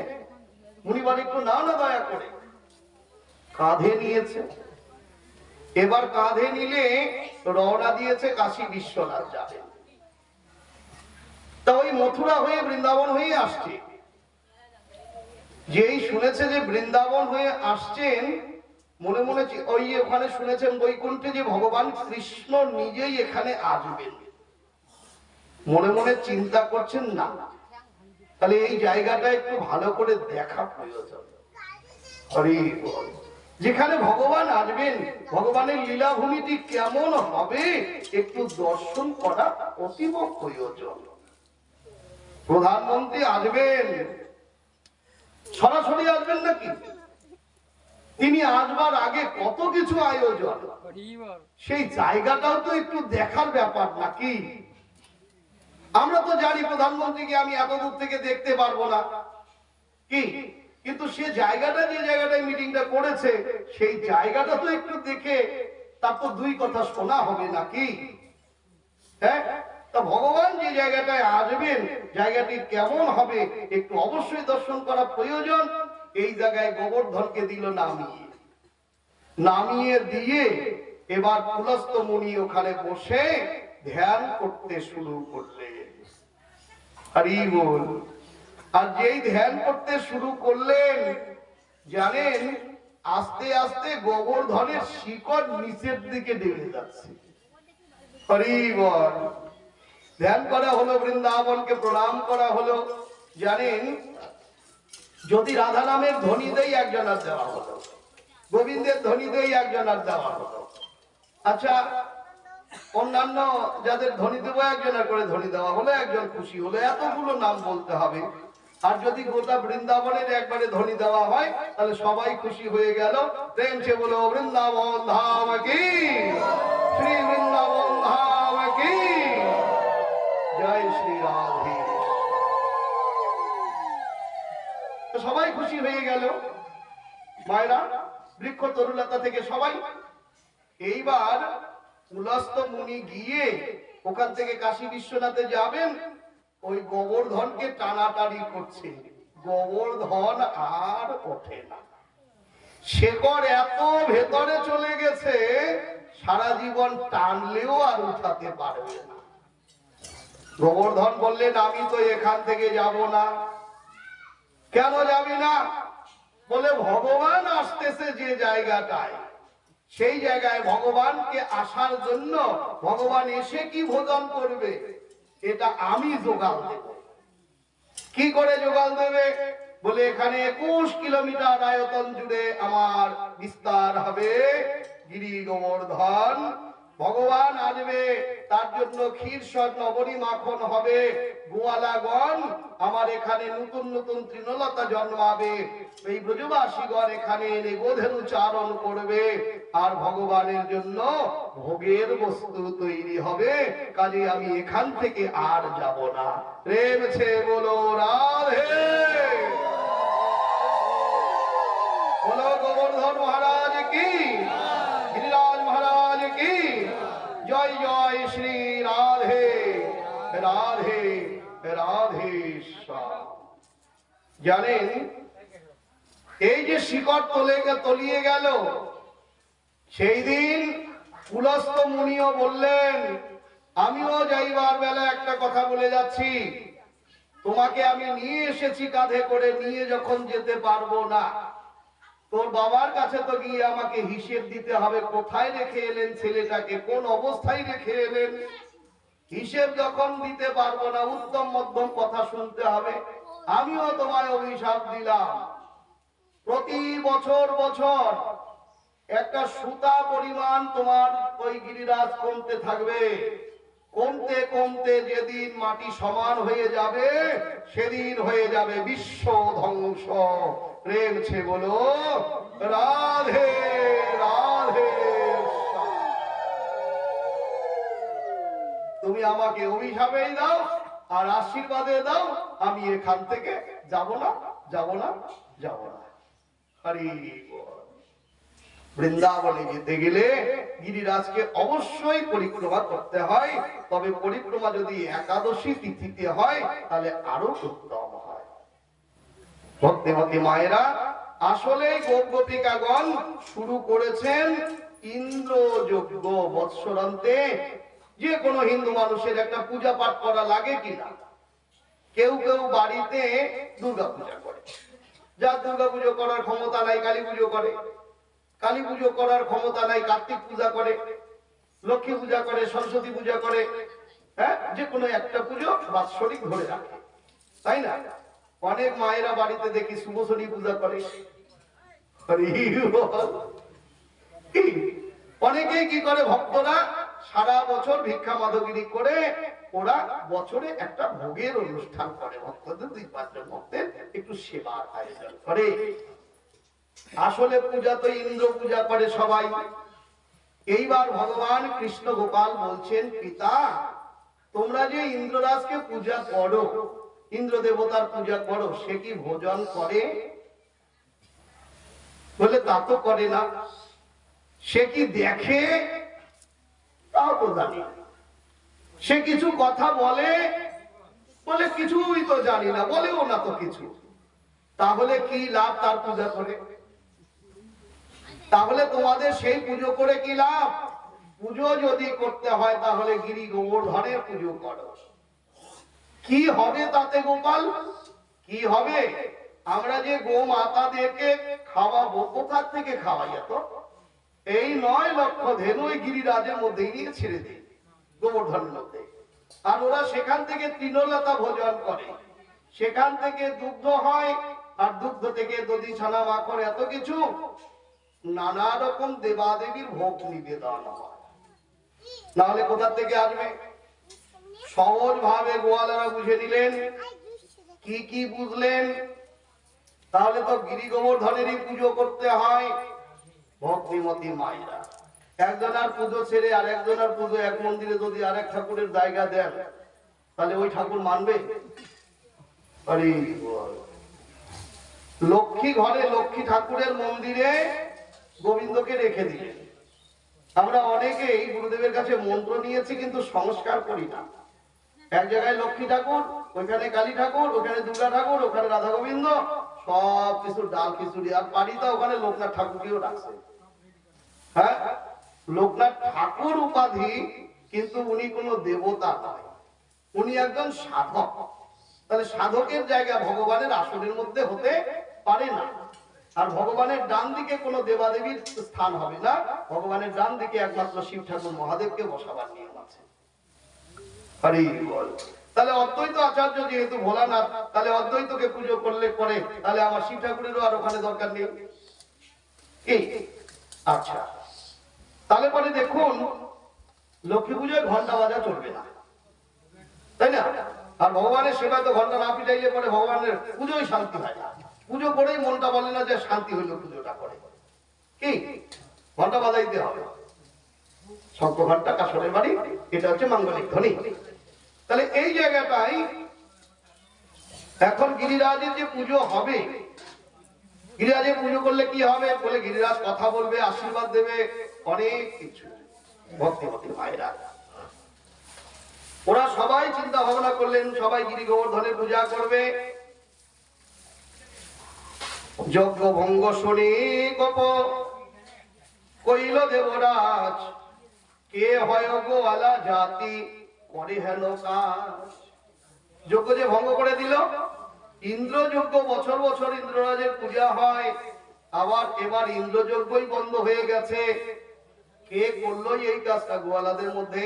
মুনি বলে একটু নাও না দয়া করে। কাঁধে নিয়েছে। এবার কাঁধে নিলে রওনা দিয়েছে কাশী বিশ্বনাথ যাবে। তা ওই মথুরা হয়ে বৃন্দাবন হয়ে আসছে। যেই শুনেছে যে বৃন্দাবন হয়ে আসছেন, মনে মনে ওই ওখানে শুনেছেন বৈকুণ্ঠে যে ভগবান কৃষ্ণ নিজেই এখানে আসবেন, মনে মনে চিন্তা করছেন না তাহলে এই জায়গাটা একটু ভালো করে দেখা প্রয়োজন। হরি বল। যেখানে ভগবান আসবেন, ভগবানের লীলাভূমিটি কেমন হবে একটু দর্শন করা অতীব প্রয়োজন। প্রধানমন্ত্রী আসবেন, সরাসরি আসবেন নাকি? তিনি আসবার আগে কত কিছু আয়োজন, সেই জায়গাটাও তো একটু দেখার ব্যাপার নাকি? আমরা তো জানি প্রধানমন্ত্রীকে আমি এত দূর থেকে দেখতে পারবো না, কি? কিন্তু সে জায়গাটা, যে জায়গাটায় মিটিংটা করেছে, সেই জায়গাটা তো একটু দেখে তার তো দুই কথা শোনা হবে নাকি? হ্যাঁ, তা ভগবান যে জায়গাটায় আসবেন, জায়গাটি কেমন হবে একটু অবশ্যই দর্শন করা প্রয়োজন। এই জায়গায় গোবর্ধনকে দিল নামিয়ে, নামিয়ে দিয়ে এবার পুলস্ত্য মুনি ওখানে বসে ধ্যান করতে শুরু করলেন। হরি বল। আর যেই ধ্যান করতে শুরু করলেন, জানেন আস্তে আস্তে গোবর্ধনের শিকড় নিচের দিকে নেমে যাচ্ছে। হরি বল। ধ্যান করা হলো, বৃন্দাবনকে প্রণাম করা হলো। জানেন, যদি রাধা নামের ধ্বনি দেই একজনের দেওয়া হলো, গোবিন্দের ধ্বনি দেই একজনের দেওয়া হলো। আচ্ছা, অন্যান্য যাদের ধ্বনি দেবো একজনের করে ধ্বনি দেওয়া হলো, একজন খুশি হলো, এতগুলো নাম বলতে হবে। আর যদি গোটা বৃন্দাবনের একবারে ধ্বনি দেওয়া হয় তাহলে সবাই খুশি হয়ে গেল। প্রেম সে বলো বৃন্দাবন ধাম কি, শ্রী বৃন্দাবন ধাম কি। মায়েরা, বৃক্ষ তরুলতা থেকে সবাই। এইবার পুলস্ত মুনি গিয়ে ওখান থেকে কাশী বিশ্বনাথে যাবেন, ওই গোবর্ধনকে টানাটানি করছে। গোবর্ধন আর ওঠে না, শেকড় এত ভেতরে চলে গেছে, সারা জীবন টানলেও আর উঠাতে পারবে না। গোবর্ধন বললেন, আমি তো এখান থেকে যাব না। কেন যাবি না? বলে, ভগবান আসতেছে যে জায়গাটায়, সেই জায়গায় ভগবানকে আসার জন্য ভগবান এসে কি ভোজন করবে, এটা আমি জোগাড় দেব। কি করে জোগাড় দেবে? বলে, এখানে 21 কিলোমিটার আয়তন জুড়ে আমার বিস্তার হবে, গিরি গোবর্ধন। ভগবান আসবে, তার জন্য ক্ষীর সর নবনী মাখন হবে। গোয়ালাগণ আমার এখানে নতুন নতুন তৃণলতা জন্মাবে, এই ব্রজবাসীগণ এখানে এনে গোধেনু চারণ করবে, আর ভগবানের জন্য ভোগের বস্তু তৈরি হবে। কাজে আমি এখান থেকে আর যাব না। প্রেমছে বলো রাধে, বলো গোবর্ধন মহারাজ কি, গিরিরাজ মহারাজ কি জয়। জয় শ্রী রাধে রাধে রাধে। জানেন, এই যে শিকড় তলিয়ে গেল, সেই দিন পুলস্ত মুনিও বললেন, আমিও যাইবার বেলা একটা কথা বলে যাচ্ছি, তোমাকে আমি নিয়ে এসেছি কাঁধে করে, নিয়ে যখন যেতে পারবো না, তোর বাবার কাছে তো গিয়ে আমাকে হিসেব দিতে হবে, কোথায় রেখে এলেন ছেলেটাকে, কোন অবস্থায় রেখে এলেন। হিসেব যখন দিতে পারবো না, উত্তম মধ্যম কথা শুনতে হবে। আমিও তোমায় অভিশাপ দিলাম, প্রতি বছর বছর একটা সুতা পরিমাণ তোমার ওই গিরিরাজ কমতে থাকবে। কমতে কমতে যেদিন মাটি সমান হয়ে যাবে, সেদিন হয়ে যাবে বিশ্ব ধ্বংস। প্রেমছে বলো রাধে রাধে। তুমি আমাকে অভিশাপেই দাও আর আশীর্বাদে দাও, আমি এখান থেকে যাব না, যাব না, যাব না। হরি বল। বৃন্দাবনে যেতে গেলে গিরিরাজকে অবশ্যই পরিক্রমা করতে হয়, তবে পরিক্রমা যদি একাদশী তিথিতে হয় তাহলে আরো উত্তম হয়। ভক্তিমতী মায়েরা, আসলে গোপগোপিকাগণ শুরু করেছেন ইন্দ্র যজ্ঞ। বৎসরান্তে যে কোনো হিন্দু মানুষের একটা পূজা পাঠ করা লাগে কিনা? কেউ কেউ বাড়িতে দুর্গা পূজা করে, যার দুর্গা পুজো করার ক্ষমতা নাই কালী পুজো করে, কালী পুজো করার ক্ষমতা নাই কার্তিক পূজা করে, লক্ষ্মী পূজা করে, সরস্বতী পূজা করে, হ্যাঁ, যে কোনো একটা পুজো বাৎসরিক ধরে রাখে, তাই না? অনেক মায়েরা বাড়িতে দেখি শুভশনী পূজা করে। অনেকেই কি করে, ভক্তরা সারা বছর ভিক্ষা মাধবগিরি করে ওরা বছরে একটা ভোগের অনুষ্ঠান করে, ভক্তদের 2-5 জন ভক্তের একটু সেবার আয়োজন করে। আসলে পূজা তো ইন্দ্র পূজা করে সবাই। এইবার ভগবান কৃষ্ণ গোপাল বলছেন, পিতা তোমরা যে ইন্দ্ররাজকে পূজা করো, ইন্দ্র দেবতার পূজা করো, সে কি ভোজন করে? বলে, তা তো করে না। সে কি দেখে? তাও তো জানি। সে কিছু কথা বলে? বলে, কিছুই তো জানি না, বলেও না তো কিছু। তাহলে কি লাভ তার পূজা করে? তাহলে তোমাদের সেই পুজো করে কি লাভ? পুজো যদি করতে হয় তাহলে গিরি গোবর্ধনের পুজো করো। কি হবে তাতে গোপাল? কি হবে? আমরা যে গোমাতাদেরকে খাওয়াবো, কোথা থেকে খাওয়াই? এত এই 9 লক্ষ ধেনু গিরিরাজের মধ্যে নিয়ে ছেড়ে দিই, গোবর্ধনের মধ্যে। আর ওরা সেখান থেকে তৃণলতা ভোজন করে, সেখান থেকে দুগ্ধ হয়, আর দুগ্ধ থেকে দধি ছানা মাখন এত কিছু নানা রকম দেবাদেবীর ভোগ নিবেদন হয়। নাহলে কোথা থেকে আসবে? সহজ ভাবে গোয়ালারা বুঝে নিলেন। কি কি বুঝলেন? তাহলে তো গিরি গোবর্ধনেরই পুজো করতে হয়। ভক্তিমতী মায়েরা, একজনের পুজো ছেড়ে আর একজনের পুজো এক মন্দিরে যদি আরেক ঠাকুরের জায়গা দেন, তাহলে ওই ঠাকুর মানবে? লক্ষ্মী ঘরে লক্ষ্মী ঠাকুরের মন্দিরে গোবিন্দকে রেখে দিলেন। আমরা অনেকেই গুরুদেবের কাছে মন্ত্র নিয়েছি কিন্তু সংস্কার করি না। এক জায়গায় লক্ষ্মী ঠাকুর, ওইখানে কালী ঠাকুর, ওখানে দুর্গা ঠাকুর, ওখানে রাধা গোবিন্দ, সব কিছু ডাল খিচুড়ি। আর পাড়িটা ওখানে লোকনাথ ঠাকুরকেও রাখছে। হ্যাঁ, লোকনাথ ঠাকুর উপাধি, কিন্তু উনি কোনো দেবতা নয়, উনি একজন সাধক। তাহলে সাধকের জায়গা ভগবানের আসনের মধ্যে হতে পারে না। আর ভগবানের ডান দিকে কোনো দেবাদেবীর স্থান হবে না। ভগবানের ডান দিকে একমাত্র শিব ঠাকুর মহাদেবকে বসাবার নিয়ম আছে। হরি বল। তাহলে অদ্বৈত আচার্য যেহেতু ভোলানাথ, তাহলে অদ্বৈতকে পুজো করলে পরে তাহলে আমার শিব ঠাকুরেরও আর ওখানে দরকার নেই কি? আচ্ছা, তাহলে পরে দেখুন, লক্ষ্মী পুজোয় ঘন্টা বাজা চলবে না, তাই না? আর ভগবানের সেবায় তো ঘন্টা না পিটাইলে পরে ভগবানের পুজোয় শান্তি হয় না। পুজো করেই মনটা বলে না যে শান্তি হইলো, পুজোটা করে কি ঘন্টা বাজাইতে হবে। শঙ্খ ঘন্টা কাশনের বাড়ি, এটা হচ্ছে মাঙ্গলিক ধ্বনি। তাহলে এই জায়গাটাই এখন গিরিরাজের যে পুজো হবে, গিরিরাজের পুজো করলে কি হবে বলে, গিরিরাজ কথা বলবে, আশীর্বাদ দেবে, অনেক কিছু। ভক্তিমতী মায়েরা ওরা সবাই চিন্তা ভাবনা করলেন, সবাই গিরি গোবর্ধনের পূজা করবে। যজ্ঞ ভঙ্গ শুনি গোপ কইল দেবরাজ, কে হয় গোয়ালা জাতি করে হেন কাজ। যজ্ঞ যে ভঙ্গ করে দিল, ইন্দ্র যজ্ঞ বছর বছর ইন্দ্ররাজের পূজা হয়, আবার এবার ইন্দ্র যজ্ঞই বন্ধ হয়ে গেছে। কে করলো এই কাজটা গোয়ালাদের মধ্যে?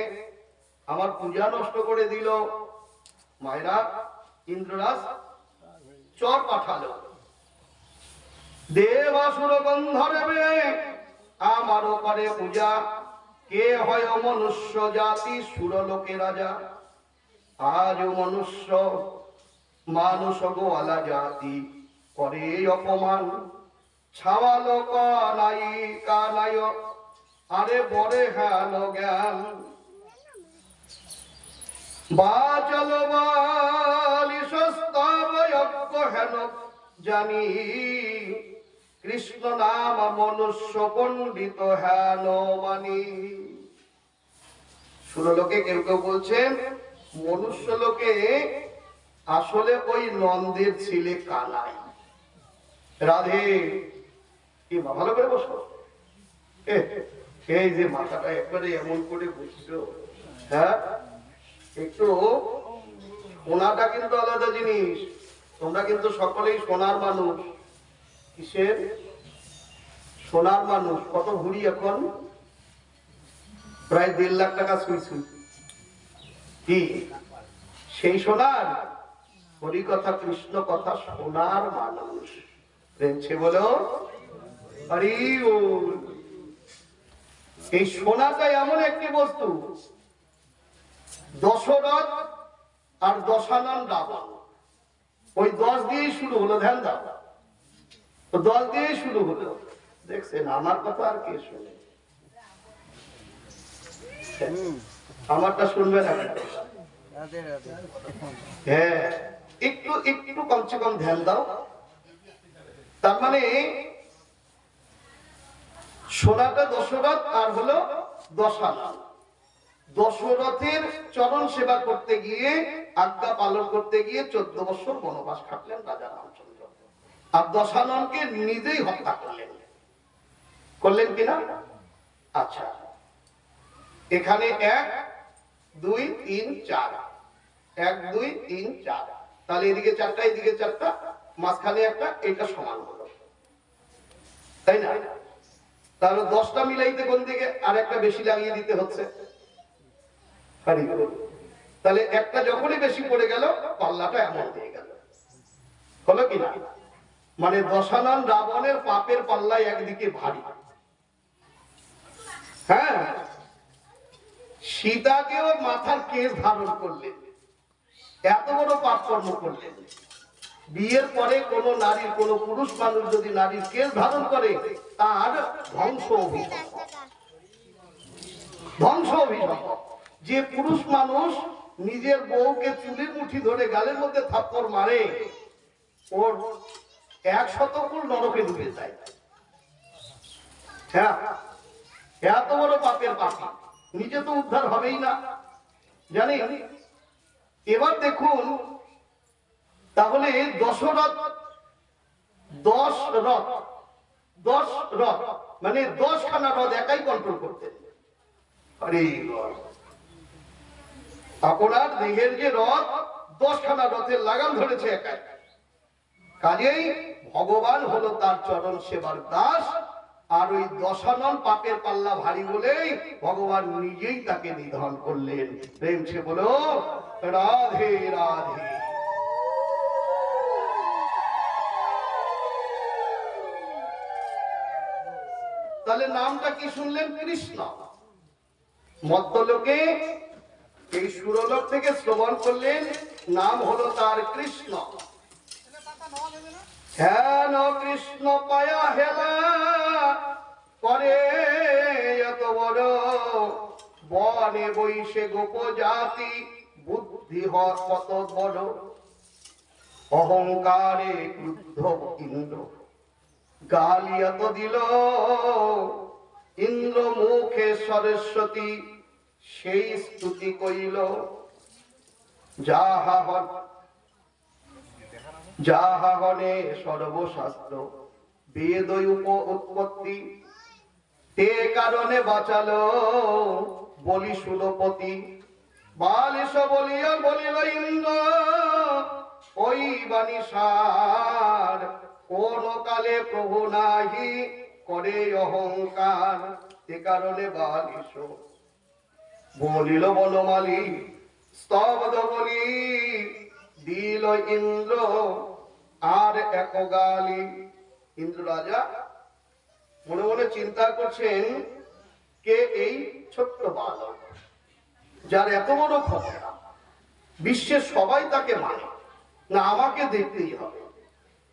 আমার পূজা নষ্ট করে দিল। মায়েরা, ইন্দ্ররাজ চর পাঠালো, দেবাসুর গন্ধর্বে আমারও করে পূজা, কে হয় মনুষ্য জাতি সুরলোকে রাজা। আজ মনুষ্য মানুষ গোয়ালা জাতি করে অপমান, ছাওয়ালো কানাই কানায় আরে বরে হেন জ্ঞান। বাচল বালি সস্তবয়জ্ঞ হেন জানি, কৃষ্ণ নাম মনুষ্য পণ্ডিত হেন মানি। সুরলোকে কেউ কেউ বলছেন, মনুষ্য লোকে আসলে ওই নন্দের ছেলে কানাই। রাধে কি ভালো করে বসো, এই যে মাথাটা একবারে এমন করে বসছো, হ্যাঁ, একটু সোনাটা কিন্তু আলাদা জিনিস। তোমরা কিন্তু সকলেই সোনার মানুষ। কিসের সোনার মানুষ? কত ভরি এখন? প্রায় 1.5 লাখ টাকা ছুঁই ছুঁই। কি সেই সোনার? হরি কথা কৃষ্ণ কথা সোনার মানুষ। প্রেমছে বলো হরি বল। এই সোনাটা এমন একটি বস্তু, দশরথ আর দশানন রাবণ, ওই 10 দিয়েই শুরু হলো। ধ্যান দাও, তো 10 দিয়েই শুরু হলো। দেখছেন আমার কথা আর কে শুনে? আমারটা শুনবে না? হ্যাঁ, একটু একটু কমসে কম ধ্যান দাও। তার মানে সোনাটা দশরথ আর হলো দশানন। দশরথের চরণ সেবা করতে গিয়ে, আজ্ঞা পালন করতে গিয়ে 14 বছর বনবাস কাটলেন রাজা রামচন্দ্র। আর দশাননকে নিজেই হত্যা করলেন। করলেন কিনা? আচ্ছা, এখানে 1 2 3 4, 1 2 3 4, তাহলে এদিকে 4টা, এদিকে 4টা, মাঝখানে একটা, এটা সমান হলো, তাই না? তাহলে 10টা মিলাইতে কোন দিকে আর একটা বেশি লাগিয়ে দিতে হচ্ছে। তাহলে একটা যখনই বেশি পড়ে গেল, পাল্লাটা এমন হয়ে গেল। হলো কিনা? মানে দশানন রাবণের পাপের পাল্লায় একদিকে ভারী। হ্যাঁ, সীতাকেও মাথার কেশ ধারণ করলেন, এত বড় পাপ কর্ম করলেন। বিয়ের পরে কোন নারীর, কোন পুরুষ মানুষ যদি নারীর কেশ ধারণ করে, তার ধ্বংস অভিশাপ। ধ্বংস অভিশাপ। যে পুরুষ মানুষ নিজের বউকে চুলের মুঠি ধরে গালের মধ্যে থাপ্পড় মারে, ওর 100 কুল নরকে ডুবে যায়। হ্যাঁ, এত বড় পাপের পাপী, নিজে তো উদ্ধার হবেই না, জানি। এবার দেখুন, তাহলে দশরথ 10 রথ, 10 রথ মানে 10 খানা রথ একাই কন্ট্রোল করতেন। আরে আপনার দেহের যে রথ, 10 খানা রথের লাগাম ধরেছে একাই। কাজেই ভগবান হলো তার চরণ সেবার দাস, আর ওই দশানন পাপের পাল্লা ভারী বলেই ভগবান নিজেই তাকে নিধন করলেন। প্রেম সে বলো রাধে রাধে। তাহলে নামটা কি শুনলেন? কৃষ্ণ। মধ্যলোকে এই সুরলোক থেকে শ্রবণ করলেন, নাম হলো তার কৃষ্ণ। হেন কৃষ্ণ পায়া হেলা করে এত বড়, বনে বৈশে গোপ জাতি বুদ্ধি হয় কত বড়। অহংকারে ক্রুদ্ধ ইন্দ্র গালি এত দিল, ইন্দ্র মুখে সরস্বতী সেই স্তুতি কইল। যাহা হনে সর্বশাস্ত্র বেদ উৎপত্তি, তে কারণে বাঁচালো বলি সুরপতি। বালিশ বলিয়া বলিল ইন্দ্র ওই বাণী সার, কোন কালে প্রভু নাহি করে অহংকার। তে কারণে বালিশ বলিল বনমালী, স্তব্ধ বলি দিল ইন্দ্র আর এক গালি। ইন্দ্র রাজা মনে মনে চিন্তা করছেন, কে এই ছোট্ট বালক, যার এত বড় ক্ষমতা, বিশ্বের সবাই তাকে মানে না, আমাকে দেখতেই হবে।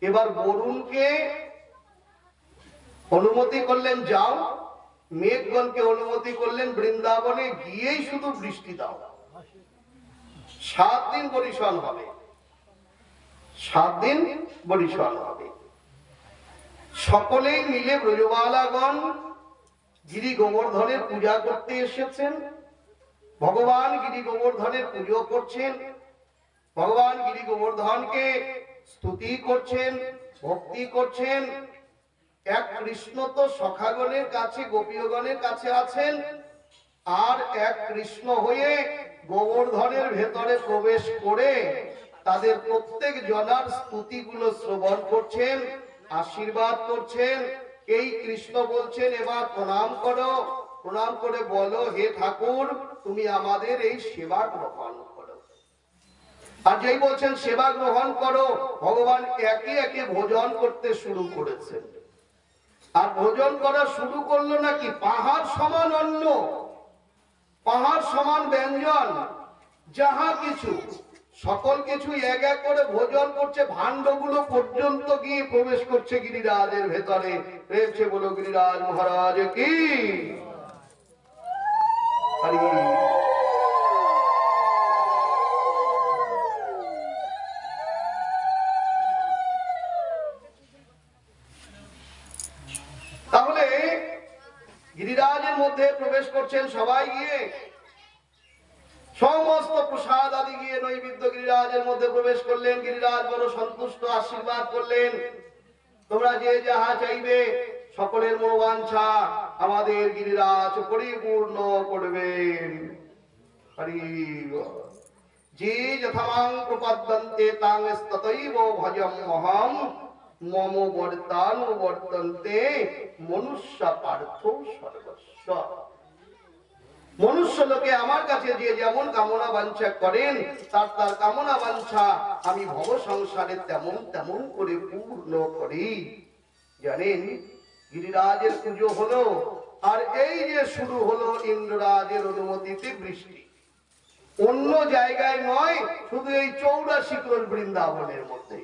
এবার বরুণকে অনুমতি করলেন, যাও। মেঘগণকে অনুমতি করলেন, বৃন্দাবনে গিয়েই শুধু বৃষ্টি দাও। 7 দিন বরিশন হবে, 7 দিন বরিশন হবে। সকলেই মিলে ব্রজবালাগণ গিরি গোবর্ধনের পূজা করতে এসেছেন। ভগবান গিরি গোবর্ধনের পুজো করছেন, ভগবান গিরি গোবর্ধনকে স্তুতি করছেন, ভক্তি করছেন। এক কৃষ্ণ তো সখাগণের কাছে, গোপীগণের কাছে আছেন, আর এক কৃষ্ণ হয়ে গোবর্ধনের ভেতরে প্রবেশ করে তাদের প্রত্যেক জনার স্তুতিগুলো শ্রবণ করছেন, আশীর্বাদ করছেন। এই কৃষ্ণ বলছেন, এবার প্রণাম করো, প্রণাম করে বলো, হে ঠাকুর তুমি আমাদের এই সেবা গ্রহণ করো। আর যেই বলছেন সেবা গ্রহণ করো, ভগবান একে একে ভোজন করতে শুরু করেছেন। আর ভোজন করা শুরু করলো নাকি, পাহাড় সমান অন্ন, পাহাড় সমান ব্যঞ্জন, যাহা কিছু সকল কিছু এক এক করে ভোজন করছে। ভাণ্ডগুলো পর্যন্ত গিয়ে প্রবেশ করছে গিরিরাজের ভেতরে। প্রেমছে বলো গিরিরাজ মহারাজ কি। তাহলে গিরিরাজের মধ্যে প্রবেশ করছেন সবাই গিয়ে, সমস্ত প্রসাদ আদি গিয়ে নৈবেদ্য গিরিরাজের মধ্যে প্রবেশ করলেন। গিরিরাজ বড় সন্তুষ্ট, আশীর্বাদ করলেন, তোমরা যে যাহা চাইবে সকলের মনোবাঞ্ছা আমাদের গিরিরাজ পরিপূর্ণ করবেন। যে যথামাং প্রপদ্যন্তে তাং ততৈব ভজমহং মম বর্তানুবর্তন্তে মনুষ্য পার্থ সর্বস্ব। মনুষ্য লোকে আমার কাছে যে যেমন কামনা বাঞ্ছা করেন, তার তার কামনা বাঞ্ছা আমি ভব সংসারে তেমন তেমন করে পূর্ণ করি। জানেন, গিরিরাজের পুজো হলো, আর এই যে শুরু হলো ইন্দ্ররাজের অনুমতিতে বৃষ্টি। অন্য জায়গায় নয়, শুধু এই 84 কোটি বৃন্দাবনের মধ্যে।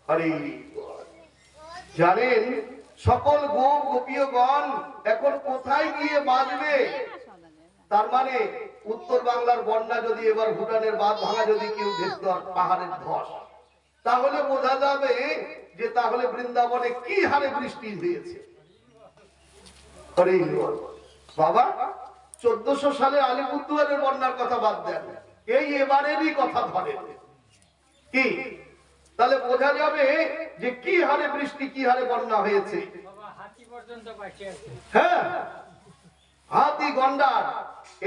আরে জানেন, সকল গোপ গোপীয়গণ এখন কোথায় গিয়ে বাজবে? তার মানে উত্তর বাংলার বন্যা যদি এবার ভুটানের বাঁধ ভাঙা যদি কেউ দেখত, পাহাড়ের ধস, তাহলে বোঝা যাবে যে তাহলে বৃন্দাবনে কি হারে বৃষ্টি হয়েছে। বাবা 1400 সালে আলিপুরদুয়ারের বন্যার কথা বাদ দেন, এই এবারেরই কথা ধরেন, কি তাহলে বোঝা যাবে যে কি হারে বৃষ্টি, কি হারে বন্যা হয়েছে। হ্যাঁ, হাতি গন্ডার।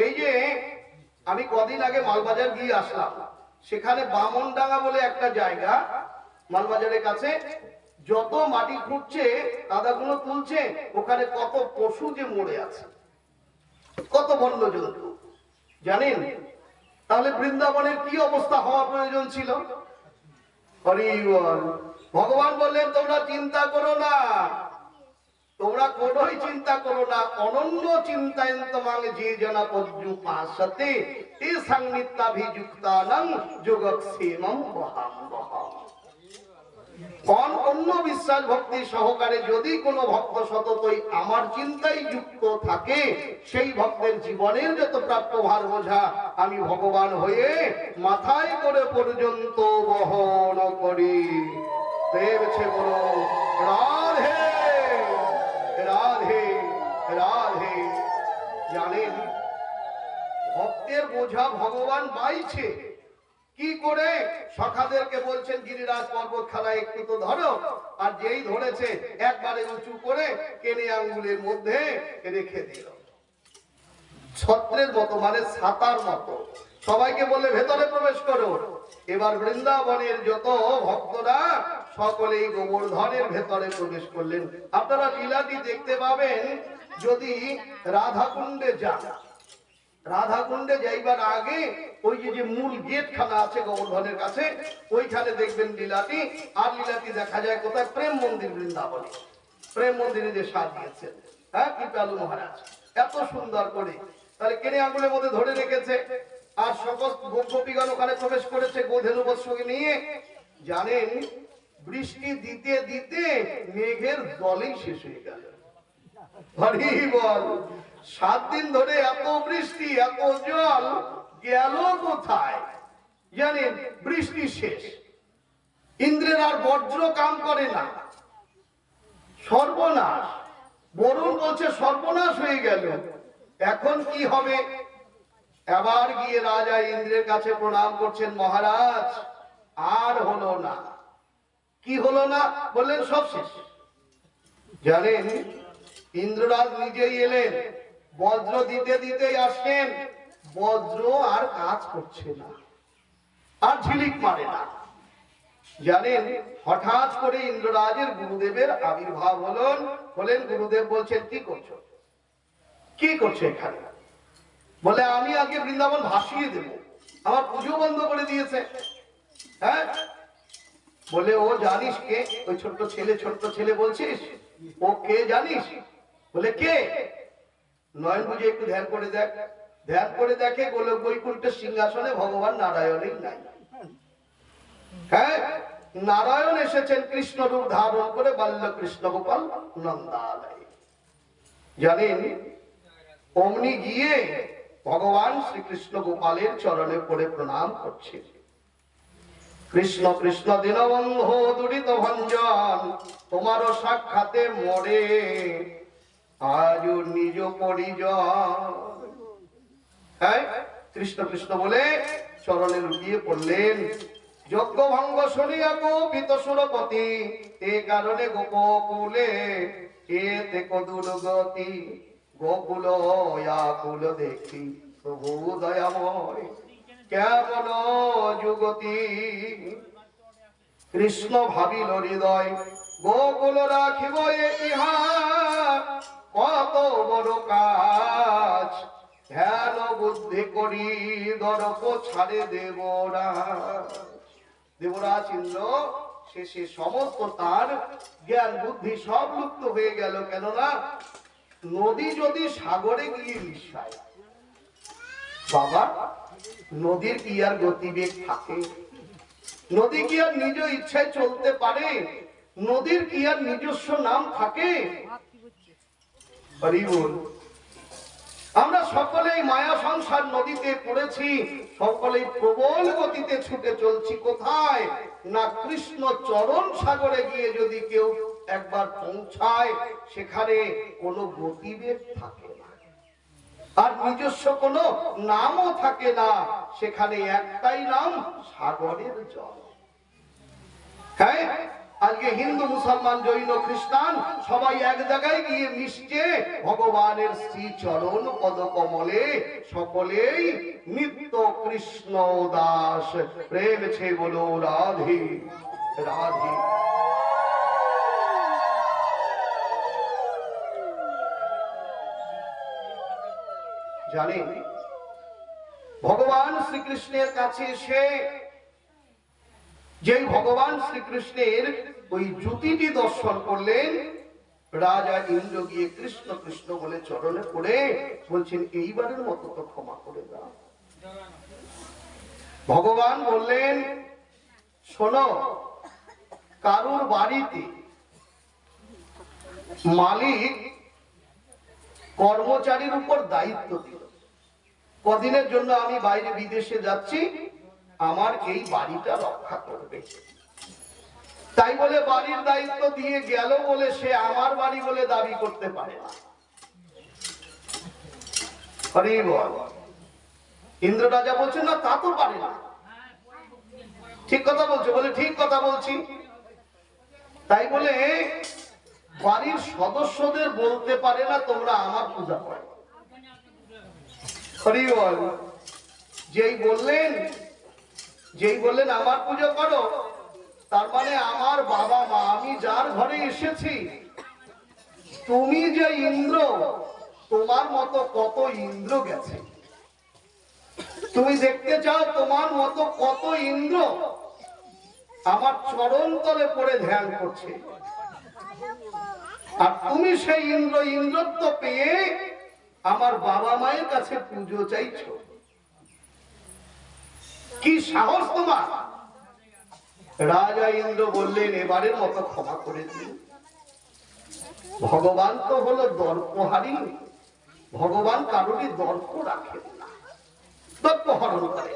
এই যে আমি কদিন আগে মালবাজার গিয়ে আসলাম, সেখানে বামনডাঙ্গা বলে একটা জায়গা, মালবাজারের কাছে, যত মাটি খুঁড়ছে কাদাগুলো তুলছে, ওখানে কত পশু যে মরে আছে, কত বন্য জন্তু জানেন। তাহলে বৃন্দাবনের কি অবস্থা হওয়া প্রয়োজন ছিল। ভগবান বললেন তোমরা চিন্তা করো না, তোমরা কোনোই চিন্তা করো না, অনন্য চিন্তায়ন তোমাং যে জনা পদ্যুপাসতে তে সংনিত্যাভিযুক্তানাং যোগক্ষেমং বহাম বহাম। কোন অন্য বিশ্বাস ভক্তি সহকারে যদি কোনো ভক্ত সততই আমার চিন্তায় যুক্ত থাকে, সেই ভক্তের জীবনের যত প্রাপ্য ভার বোঝা আমি ভগবান হয়ে মাথায় করে পর্যন্ত বহন করি। ভেবেছে বলো রাধে রাধে রাধে। জানেন ভক্তের বোঝা ভগবান বাইছে কি করে? সখাদেরকে বলছেন গিরিরাজ পর্বত খানা একটু তো ধরো, আর যেই ধরেছে একবারে উঁচু করে কেনে আঙ্গুলের মধ্যে রেখে দিল, ছত্রের মতো, মানে ছাতার মতো। সবাইকে বললে ভেতরে প্রবেশ করো। এবার বৃন্দাবনের যত ভক্তরা সকলেই গোবর্ধনের ভেতরে প্রবেশ করলেন। আপনারা লীলাটি দেখতে পাবেন যদি রাধাকুণ্ডে যান। রাধাকুণ্ডে যাইবার আগে ওই যে মূল গেট খানা আছে গোবর্ধনের কাছে, ওইখানে দেখবেন লীলাটি। আর লীলাটি দেখা যায় কোথায়? প্রেম মন্দির বৃন্দাবনে। প্রেম মন্দিরে যে সাজিয়েছেন, হ্যাঁ, কৃপালু মহারাজ এত সুন্দর করে, তাহলে কেনে আঙ্গুলের মধ্যে ধরে রেখেছে। আর সকল গোপীগণ ওখানে প্রবেশ করেছে গোধেনু বৎসকে নিয়ে। জানেন বৃষ্টি দিতে দিতে মেঘের জলেই শেষ হয়ে গেল। হরি বল। 7 দিন ধরে এত বৃষ্টি, এত জল গেল কোথায়? জানেন বৃষ্টি শেষ, ইন্দ্রের আর বজ্র কাম করে না, সর্বনাশ। বরুণ বলছে সর্বনাশ হয়ে গেল, এখন কি হবে? এবার গিয়ে রাজা ইন্দ্রের কাছে প্রণাম করছেন, মহারাজ আর হলো না। কি হলো না? বললেন সব শেষ। জানেন ইন্দ্ররাজ নিজেই এলেন, বজ্র দিতে দিতেই আসছেন, বজ্র আর কাজ করছে না, আর ঝিলিক মারে না। জানেন হঠাৎ করে ইন্দ্ররাজের গুরুদেবের আবির্ভাব হলেন। গুরুদেব বলছেন কি করছো, কি করছো এখানে? বলে আমি আগে বৃন্দাবন ভাসিয়ে দেব, আমার পুজো বন্ধ করে দিয়েছে। হ্যাঁ, বলে ও জানিস কে? ওই ছোট্ট ছেলে বলছিস, ও কে জানিস? বলে কে? নয়ন বুঝে একটু ধ্যান করে দেখ। ধ্যান করে দেখে গোলক বৈকুণ্ঠের সিংহাসনে ভগবান নারায়ণই নাই। হ্যাঁ, নারায়ণ এসেছেন কৃষ্ণ রূপ ধারণ করে বাল্য কৃষ্ণ গোপাল নন্দালয়। জানেন অমনি গিয়ে ভগবান শ্রীকৃষ্ণ গোপালের চরণে পড়ে প্রণাম করছে। কৃষ্ণ কৃষ্ণ দীনবন্ধু দুরিত ভঞ্জন, তোমারও সাক্ষাতে মরে আজ নিজ পরিজন। হ্যাঁ, কৃষ্ণ কৃষ্ণ বলে চরণে লুটিয়ে পড়লেন। যজ্ঞ ভঙ্গ শুনিয়া গোপিত সুরপতি, এ কারণে গোপকুলে এতে দুর্গতি। গোকুল আকুল দেখি প্রভু দয়াময়, কেমন যুগতি। কৃষ্ণ ভাবিল হৃদয়, গোকুল রাখিব ইহা কত বড় কাজ। ধ্যান বুদ্ধি করি দর্প ছাড়ে দেবরাজ। দেবরাজ ইন্দ্র শেষে সমস্ত তার জ্ঞান বুদ্ধি সব লুপ্ত হয়ে গেল। কেননা নদী যদি সাগরে গিয়ে মিশায়, বাবা নদীর কি আর গতিবেগ থাকে? নদী কি আর নিজ ইচ্ছায় চলতে পারে? নদীর কি আর নিজস্ব নাম থাকে? আমরা সকলেই মায়া সংসার সংসার নদীতে পড়েছি, সকলেই প্রবল গতিতে ছুটে চলছি কোথায় না কৃষ্ণ চরণ সাগরে গিয়ে যদি কেউ একবার পৌঁছায় সেখানে কোনো গতিবেগ থাকে না, আর নিজস্ব কোনো নামও থাকে না, সেখানে একটাই নাম সাগরের জল। হ্যাঁ, আজকে হিন্দু মুসলমান জৈন খ্রিস্টান সবাই এক জায়গায় গিয়ে মিশছে ভগবানের শ্রী চরণ পদ কমলে, সকলেই নিত্য কৃষ্ণ দাস। প্রেম ছে বলো রাধে রাধে। জানেন, ভগবান শ্রীকৃষ্ণের কাছে এসে যে ভগবান শ্রীকৃষ্ণের ওই জ্যোতিটি দর্শন করলেন, রাজা ইন্দ্র গিয়ে কৃষ্ণ কৃষ্ণ বলে চরণে পড়ে বলছেন, এইবারের মতো তো ক্ষমা করে দাও। ভগবান বললেন, শোনো, কারুর বাড়িতে মালিক কর্মচারীর উপর দায়িত্ব দিল, কদিনের জন্য আমি বাইরে বিদেশে যাচ্ছি, আমার এই বাড়িটা রক্ষা করবে। তাই বলে বাড়ির দায়িত্ব দিয়ে গেল বলে সে আমার বাড়ি বলে দাবি করতে পারে না। ইন্দ্র রাজা বলছে, না তা তো পারে না। ঠিক কথা বলছে, বলে ঠিক কথা বলছি। তাই বলে বাড়ির সদস্যদের বলতে পারে না তোমরা আমার পূজা করো। যেই বললেন আমার পুজো করো, তার মানে আমার বাবা মা, আমি যার ঘরে এসেছি, তুমি যে ইন্দ্র, তোমার মতো কত ইন্দ্র গেছে, তুমি দেখতে চাও তোমার মতো কত ইন্দ্র আমার চরণ তলে পড়ে ধ্যান করছে, আর তুমি সেই ইন্দ্রত্ব পেয়ে আমার বাবা মায়ের কাছে পুজো চাইছো। কি সাহস তোমার? রাজা ইন্দ্র বললেন, এবারের মতো ক্ষমা করে দিন। ভগবান তো হলো দর্পহারী, ভগবান কারোরই দর্প রাখেন না, দর্প হরণ করে।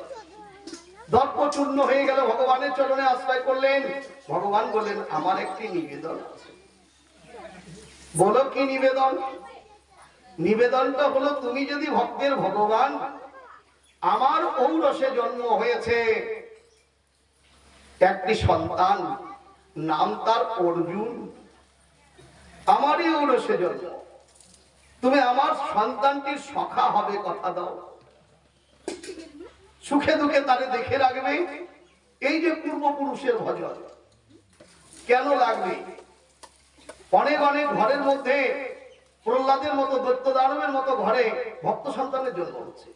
দর্প চূর্ণ হয়ে গেল, ভগবানের চরণে আশ্রয় করলেন। ভগবান বললেন, আমার একটি নিবেদন আছে। বলো কি নিবেদন? নিবেদনটা হলো, তুমি যদি ভক্তের ভগবান, আমার ঔরসে জন্ম হয়েছে একটি সন্তান, নাম তার অর্জুন, আমারই ঔরসে জন্ম, তুমি আমার সন্তানটির সখা হবে, কথা দাও। সুখে দুঃখে তারে দেখে রাখবে। এই যে পূর্বপুরুষের ভজন কেন লাগবে? অনেক অনেক ঘরের মধ্যে প্রহ্লাদের মতো, দৈত্য দানবের মতো ঘরে ভক্ত সন্তানের জন্ম হচ্ছে,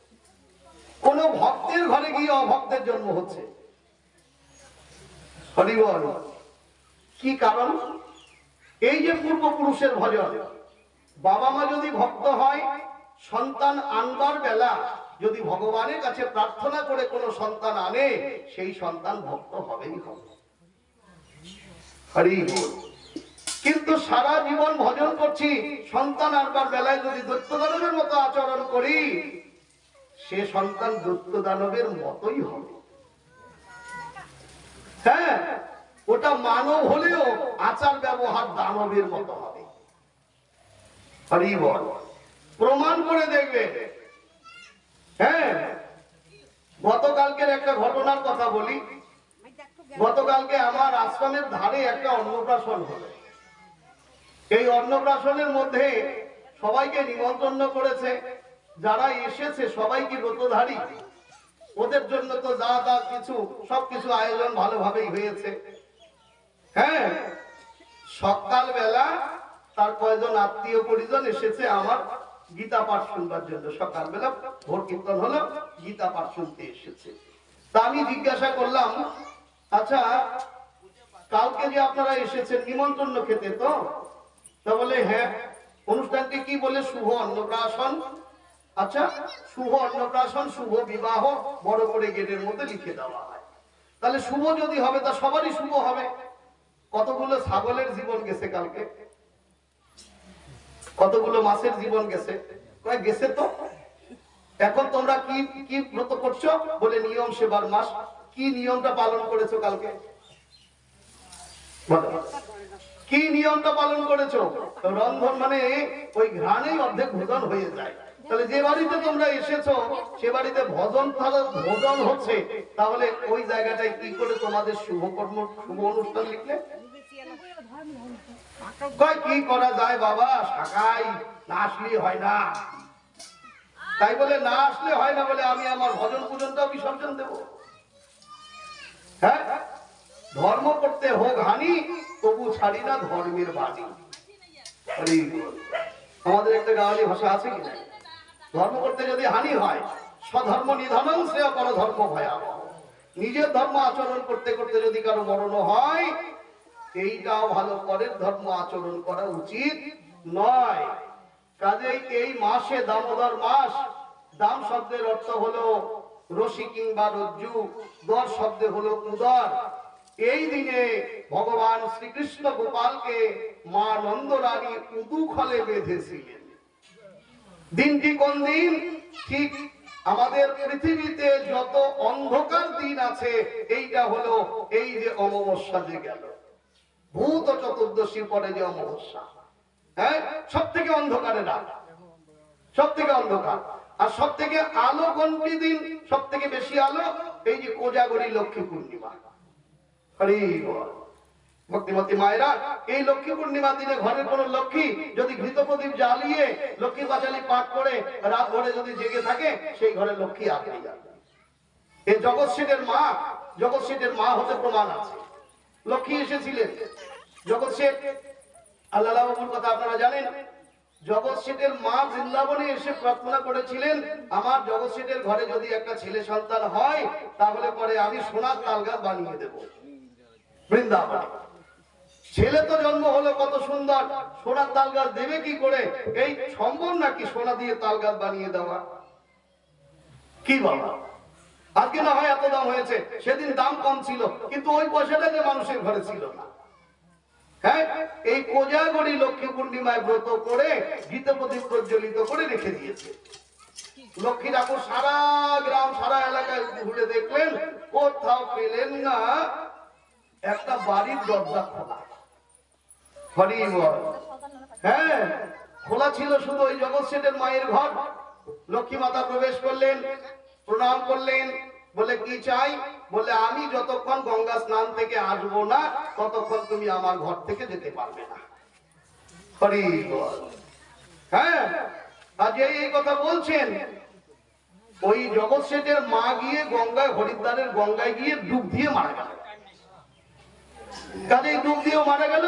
কোন ভক্তের ঘরে গিয়ে অভক্তের জন্ম হচ্ছে। হরিবল। কি কারণ? এই যে পূর্বপুরুষের ভজন, বাবা মা যদি ভক্ত হয়, সন্তান আনবার বেলা যদি ভগবানের কাছে প্রার্থনা করে কোনো সন্তান আনে, সেই সন্তান ভক্ত হবেই হবে। হরিবল। কিন্তু সারা জীবন ভজন করছি, সন্তান আনবার বেলায় যদি দৈত্য দানবের মতো আচরণ করি, সে সন্তান দৈত্য দানবের মতোই হবে। হ্যাঁ, ওটা মানব হলেও আচার ব্যবহার দানবের মতো হবে। হরিবল। প্রমাণ করে দেখবে। হ্যাঁ, গতকালকের একটা ঘটনার কথা বলি। গতকালকে আমার আশ্রমের ধারে একটা অন্নপ্রাশন হলো। এই অন্নপ্রাশনের মধ্যে সবাইকে নিমন্ত্রণ করেছে, যারা এসেছে সবাই কি ব্রতধারী, ওদের জন্য তো যা যা কিছু সবকিছু আয়োজন ভালোভাবেই হয়েছে। হ্যাঁ, সকাল বেলা তার কয়েকজন আত্মীয় পরিজন এসেছে আমার গীতা পাঠ শুনবার জন্য। সকালবেলা ভোর কীর্তন হলো, গীতা পাঠ শুনতে এসেছে। তা আমি জিজ্ঞাসা করলাম, আচ্ছা কালকে যে আপনারা এসেছেন নিমন্ত্রণ খেতে তো? তা বলে হ্যাঁ। অনুষ্ঠানটি কি বলে? শুভ অন্নপ্রাশন। আচ্ছা, শুভ অন্নপ্রাশন, শুভ বিবাহ বড় করে গেটের মধ্যে লিখে দেওয়া হয়। তাহলে শুভ যদি হবে তা সবারই শুভ হবে। কতগুলো ছাগলের জীবন গেছে কালকে, কতগুলো মাছের জীবন গেছে, গেছে তো। এখন তোমরা কি কি ব্রত করছো বলে নিয়ম সেবার মাস। কি নিয়মটা পালন করেছো কালকে? কি নিয়মটা পালন করেছো? রন্ধন মানে ওই ঘ্রাণেই অর্ধেক ভোজন হয়ে যায়। তাহলে যে বাড়িতে তোমরা এসেছো সে বাড়িতে ভোজন হচ্ছে, তাহলে ওই জায়গাটায় কি করে তোমাদের শুভ কর্ম শুভ অনুষ্ঠান লিখলে? কি করা যায় বাবা, শাখায় না আসলে হয় না, তাই বলে না আসলে হয় না বলে আমি আমার ভজন পূজনটাও বিসর্জন দেব? হ্যাঁ, ধর্ম করতে হোক হানি তবু ছাড়ি না ধর্মের বাণী। আমাদের একটা গাওয়ালি ভাষা আছে কি না, ধর্ম করতে যদি হানি হয় স্বধর্ম নিধনং শ্রেয় পরধর্ম ভয়াবহ। নিজের ধর্ম আচরণ করতে করতে যদি কারো মরণ হয়, এইটাও ভালো, পরের ধর্ম আচরণ করা উচিত নয়। কাজেই এই মাসে, দামোদর মাস, দাম শব্দের অর্থ হলো রশি কিংবা রজ্জু, দর শব্দে হলো উদর। এই দিনে ভগবান শ্রীকৃষ্ণ গোপালকে মা নন্দরানী উদুখলে বেঁধেছিলেন। দিনটি কোন দিন? ঠিক আমাদের পৃথিবীতে যত অন্ধকার দিন আছে এইটা হলো এই যে অমাবস্যা যে গেল, ভূত চতুর্দশীর পরে যে অমাবস্যা, হ্যাঁ, সব থেকে অন্ধকারের রাত, সব থেকে অন্ধকার। আর সব থেকে আলো কোনটি দিন? সব থেকে বেশি আলো এই যে কোজাগরী লক্ষ্মী পূর্ণিমা। হরি বল। ভক্তিমতী মায়েরা, এই লক্ষ্মী পূর্ণিমা দিনে ঘরের কোন লক্ষ্মী যদি ঘৃত প্রদীপ জ্বালিয়ে লক্ষ্মী বাচালি পাঠ করে রাত ভরে যদি জেগে থাকে, সেই ঘরে লক্ষ্মী আপনি যাবে। এই জগৎ শেঠের মা, জগৎ শেঠের মা হতে প্রমাণ আছে। লক্ষ্মী এসেছিলেন। জগৎ শেঠ, আল্লাহ বাবুর কথা আপনারা জানেন, জগৎ শেঠের মা বৃন্দাবনে এসে প্রার্থনা করেছিলেন, আমার জগৎ শেঠের ঘরে যদি একটা ছেলে সন্তান হয় তাহলে পরে আমি সোনার তালগাছ বানিয়ে দেব বৃন্দাবনে। ছেলে তো জন্ম হলো কত সুন্দর, সোনার তালগাছ দেবে কি করে? এই সম্ভব নাকি সোনা দিয়ে তালগাছ বানিয়ে দেওয়া? কি বাবা, আজকে না হয় এত দাম হয়েছে, সেদিন দাম কম ছিল, কিন্তু ওই পয়সাটা যে মানুষের ঘরে ছিল না। হ্যাঁ, এই কোজাগরী লক্ষ্মী পূর্ণিমায় ব্রত করে ঘৃত প্রদীপ প্রজ্বলিত করে রেখে দিয়েছে। লক্ষ্মী ঠাকুর সারা গ্রাম সারা এলাকায় ঘুরে দেখলেন, কোথাও পেলেন না একটা বাড়ির দরজা খোলা। হরি বল। হ্যাঁ, খোলা ছিল শুধু ওই জগৎ শেঠের মায়ের ঘর। লক্ষ্মী মাতা প্রবেশ করলেন, প্রণাম করলেন, বলে কি চাই? বলে আমি যতক্ষণ গঙ্গা স্নান থেকে আসবো না ততক্ষণ তুমি আমার ঘর থেকে যেতে পারবে না। হরি বল। হ্যাঁ, আজ এই কথা বলছেন, ওই জগৎ শেঠের মা গিয়ে গঙ্গায়, হরিদ্বারের গঙ্গায় গিয়ে ডুব দিয়ে মারা গেল। কাজেই ডুব দিয়েও মারা গেল,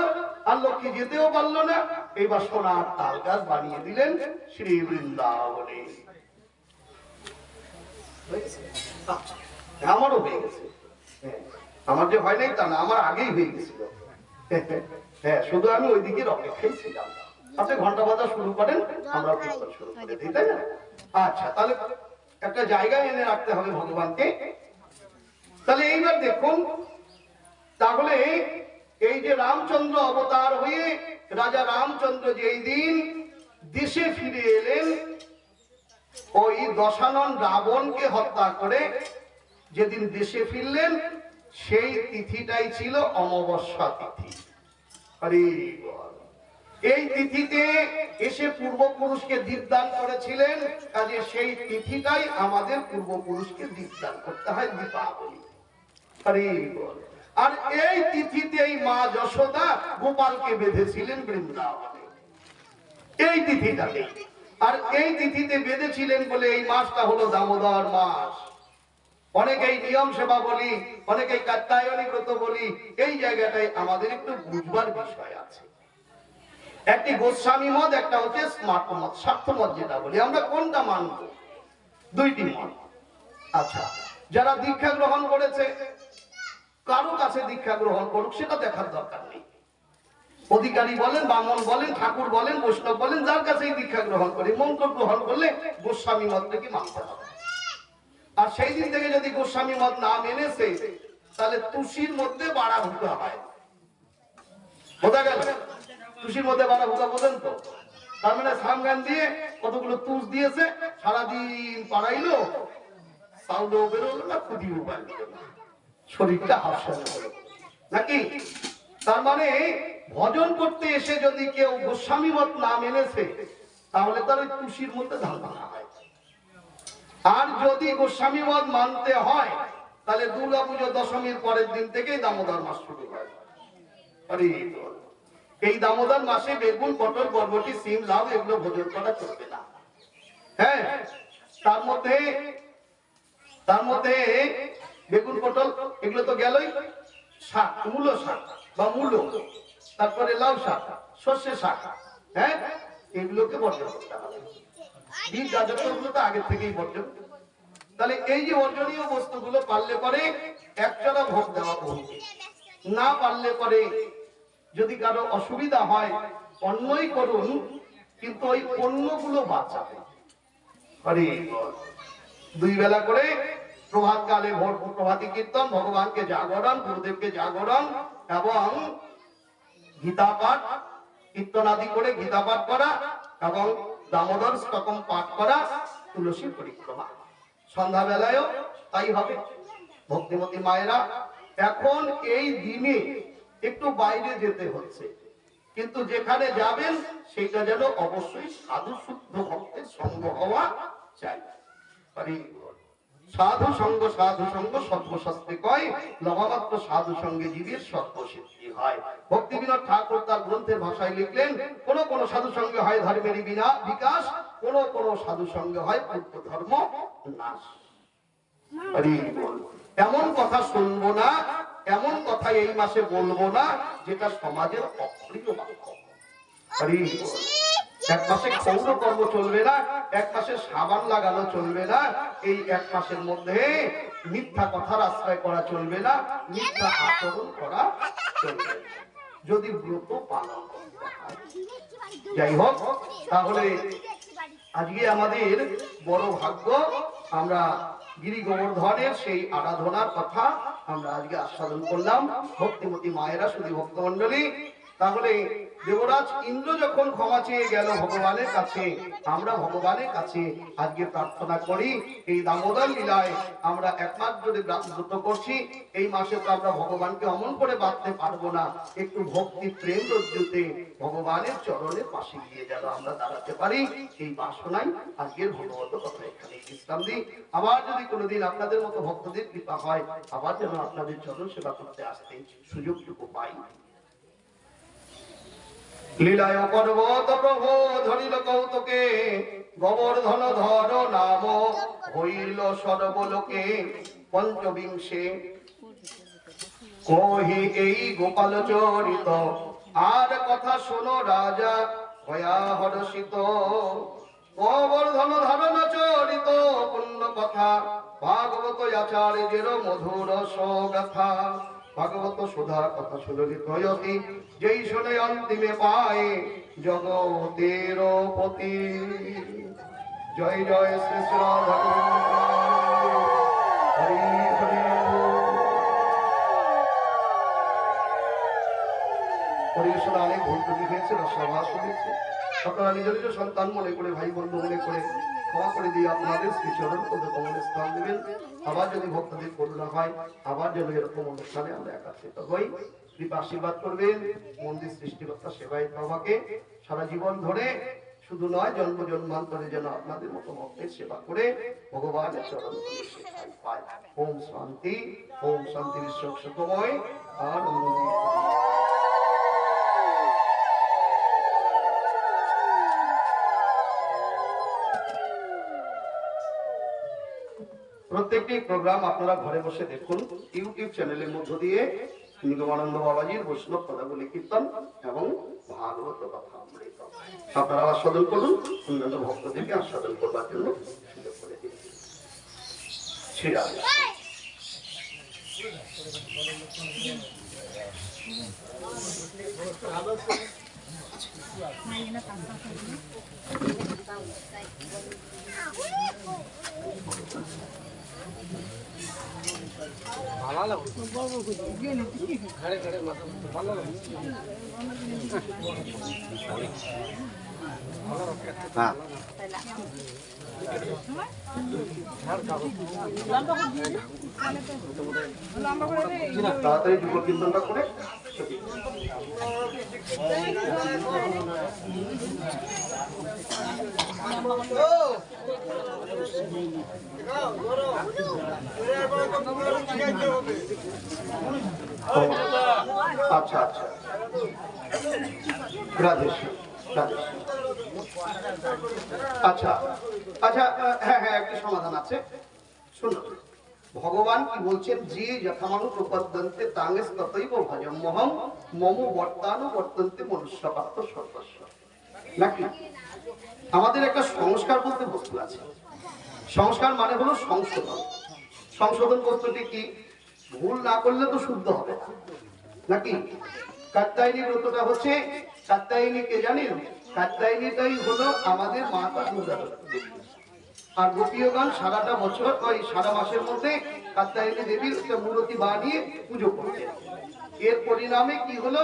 আর লক্ষ্মী যেতেও পারলো না। এইবার সোনার তাল গাছ বানিয়ে দিলেন শ্রী বৃন্দাবনে। আমারও হয়ে গেছে, আমার যে হয় নাই তা না, আমার আগেই হয়ে গেছিল। হ্যাঁ, শুধু আমি ওইদিকে অপেক্ষায় ছিলাম। আপনি ঘন্টা বাজা শুরু করেন, আমরা শুরু করে দিই, তাই না? আচ্ছা, তাহলে একটা জায়গায় এনে রাখতে হবে ভগবানকে। তাহলে এইবার দেখুন, তাহলে এই যে রামচন্দ্র অবতার হয়ে রাজা রামচন্দ্র যেই দিন দেশে ফিরে এলেন, ওই দশানন রাবণকে হত্যা করে যেদিন দেশে ফিরলেন, সেই তিথিটাই ছিল অমাবস্যা তিথি। হরি বল। এই তিথিতে এসে পূর্বপুরুষকে দীপদান করেছিলেন, কাজে সেই তিথিটাই আমাদের পূর্বপুরুষকে দীপদান করতে হয়, দীপাবলি। হরি বল। আর এই তিথিতেই মা যশোদা গোপালকে বেঁধেছিলেন বৃন্দাবনে, এই তিথিটাতে। আর এই তিথিতে বেঁধেছিলেন বলে এই মাসটা হলো দামোদর মাস। অনেকেই নিয়ম সেবা বলি, অনেকেই কাত্যায়নী ব্রত বলি, এই জায়গাটায় আমাদের একটু বুঝবার বিষয় আছে। একটি গোস্বামী মত, একটা হচ্ছে স্মার্ট মত, স্বার্থ মত যেটা বলি আমরা। কোনটা মানব? দুইটি মত। আচ্ছা, যারা দীক্ষা গ্রহণ করেছে, কারো কাছে দীক্ষা গ্রহণ করুক, সেটা দেখার দরকার নেই। অধিকারী বলেন, বামন বলেন, ঠাকুর বলেন, বৈষ্ণব বলেন, যার কাছেই দীক্ষা গ্রহণ করি, মন্ত্র গ্রহণ করলে গোস্বামী মতটাকে মানতে হবে। আর সেই দিন থেকে যদি গোস্বামী মত না মেনেছে, তাহলে তুষির মধ্যে বাড়া ভুকা হয়। বোঝা গেল? তুষির মধ্যে বাড়া ভুকা বোঝেন তো? তার মানে সামগান দিয়ে কতগুলো তুষ দিয়েছে, সারাদিন পাড়াইলো, চাউলও বেরোলো না, খুদিও পাইলো না, শরীরটা হাফসানো হলো নাকি? তার মানে ভজন করতে এসে যদি কেউ গোস্বামী মত না মেনেছে, তাহলে তার ওই তুষির মধ্যে ধান ভাঙা হয়। আর যদি গোস্বামী মত মানতে হয়, তাহলে দুর্গা পুজো দশমীর পরের দিন থেকেই দামোদর মাস শুরু হয়। এই দামোদর মাসে বেগুন, পটল, বরবটি, সিম, লাউ এগুলো ভোজন করা চলবে না। হ্যাঁ, তার মধ্যে বেগুন, পটল এগুলো তো গেলই, শাক, মূলো শাক বা মূলো, তারপরে লাউ শাক, সর্ষে শাক, হ্যাঁ, এগুলোকে বর্জন করতে হবে। বীজ গাজরগুলো তো আগে থেকেই বর্জন। তাহলে এই যে বর্জনীয় বস্তুগুলো পারলে পরে একটানা ভোগ দেওয়া বহুকে, না পারলে পরে যদি কারো অসুবিধা হয় অন্যই করুন, কিন্তু ওই অন্যগুলো বাঁচাবে। আরে দুই বেলা করে প্রভাত কালে ভোর প্রভাতী কীর্তন, ভগবানকে জাগরণ, গুরুদেবকে জাগরণ এবং গীতা পাঠ, কীর্তন আদি করে গীতা পাঠ করা এবং দামোদর স্তকম পাঠ করা, তুলসী পরিক্রমা। সন্ধ্যা বেলায়ও তাই হবে। ভক্তিমতী মায়েরা, এখন এই দিনে একটু বাইরে যেতে হচ্ছে, কিন্তু যেখানে যাবেন সেটা যেন অবশ্যই সাধু শুদ্ধ ভক্তের সঙ্গ হওয়া চাই। সাধু সঙ্গ সর্বশাস্ত্রে কয়, লবামাত্র সাধু সঙ্গে জীবের সর্বসিদ্ধি হয়। ভক্তি বিনোদ ঠাকুর তার গ্রন্থের ভাষায় লিখলেন, কোন কোন সাধু সঙ্গে হয় ধর্মেরই বিকাশ, কোন কোন সাধু সঙ্গে হয় পূর্ব ধর্ম নাশ। এমন কথা শুনবো না, এমন কথা এই মাসে বলবো না যেটা সমাজের অপ্রিয় বাক্য। এক মাসে ক্ষৌর কর্ম চলবে না, এক মাসে সাবান লাগানো চলবে না, এই এক মাসের মধ্যে মিথ্যা কথার আশ্রয় করা চলবে না, মিথ্যা আচরণ করা চলবে না, যদি ব্রত পালন করতে হয়। যাই হোক, তাহলে আজকে আমাদের বড় ভাগ্য, আমরা গিরি গোবর্ধনের সেই আরাধনার কথা আমরা আজকে আস্বাদন করলাম। ভক্তিমতী মায়েরা, শুধু ভক্তমন্ডলী, তাহলে দেবরাজ ইন্দ্র যখন ক্ষমা চেয়ে গেল ভগবানের কাছে, আমরা ভগবানের কাছে আজকে প্রার্থনা করি, এই দামোদর লীলায় আমরা একমাত্র ব্রত করছি, এই মাসে তো আমরা ভগবানকে অমন করে বাঁধতে পারবো না, একটু ভক্তি প্রেম রজ্জুতে ভগবানের চরণের পাশে গিয়ে যেন আমরা দাঁড়াতে পারি, এই বাসনায় আজকের ভগবত কথা এখানে বিশ্রাম দিই। আবার যদি কোনোদিন আপনাদের মতো ভক্তদের কৃপা হয়, আবার যেন আপনাদের চরণ সেবা করতে আসতে সুযোগটুকু পাই। লীলায় পর্বত প্রভু ধরিল কৌতুকে, গোবর্ধন ধর নাম হইল সর্বলোকে। পঞ্চবিংশে কহি এই গোপাল চরিত, আর কথা শোনো রাজা হয়া হর্ষিত। গোবর্ধন ধারণ চরিত পূর্ণ কথা, ভাগবত আচার্যের মধুর সগাথা। ভাগবত সুধা কথা সুললিত হয়তি, যেই শুনে অন্তিমে পায় জগতের পতি। জয় জয় শ্রী শ্রী রাধা হরি হরি। পরিবেশন অনেক ভুল ত্রুটি হয়েছে, রসভাস হয়েছে, আপনারা নিজ নিজ সন্তান মনে করে, ভাই বন্ধু মনে করে ক্ষমা করে দিয়ে আপনাদের শ্রীচরণ কমলে স্থান দেবেন। আবার যদি ভক্তদের করুণা হয়, আবার যেন এরকম অনুষ্ঠানে আমরা একত্রিত হই। কৃপা আশীর্বাদ করবেন মন্দির সৃষ্টিকর্তা সেবায় বাবাকে সারা জীবন ধরে, শুধু নয় জন্ম জন্মান্তরে যেন আপনাদের মতো ভক্তের সেবা করে ভগবানের চরণ পায়। ওম শান্তি, ওম শান্তি। বিশ্ব সুখময় আর প্রত্যেকটি প্রোগ্রাম আপনারা ঘরে বসে দেখুন, ইউটিউব চ্যানেলের মধ্য দিয়ে নিগমানন্দ বাবাজির বৈষ্ণব পদাবলী কীর্তন এবং ভাগবত কথা অমৃত আপনারা আস্বাদন করুন। অন্যান্য ভক্তদেরকে আস্বাদন করবার জন্য সুযোগ করে দিন। ভালো লাগে। হ্যাঁ তাড়াতাড়ি যুগ কীর্তনটা করে আচ্ছা আচ্ছা রাধেশ রাধেশ আচ্ছা আচ্ছা হ্যাঁ হ্যাঁ একটা সমাধান আছে শুনুন ভগবান কি বলছেন যে যথামানু প্রপদ্যন্তে তাঙ্গেস ততৈব ভজম মহম মম বর্তানু বর্তন্তে মনুষ্যপাত্র সর্বস্ব নাকি আমাদের একটা সংস্কার বলতে বস্তু আছে সংস্কার মানে হলো সংশোধন সংশোধন বস্তুটি কি ভুল না করলে তো শুদ্ধ হবে না নাকি কাত্যায়নী ব্রতটা হচ্ছে কাত্যায়নী কে জানেন কাত্যায়নীটাই হলো আমাদের মাতা দুর্গা দেবী আর গোপীয়গণ সারাটা বছর ওই সারা মাসের মধ্যে কাত্যায়নী দেবীর একটা মূর্তি বানিয়ে পুজো করতেন এর পরিণামে কি হলো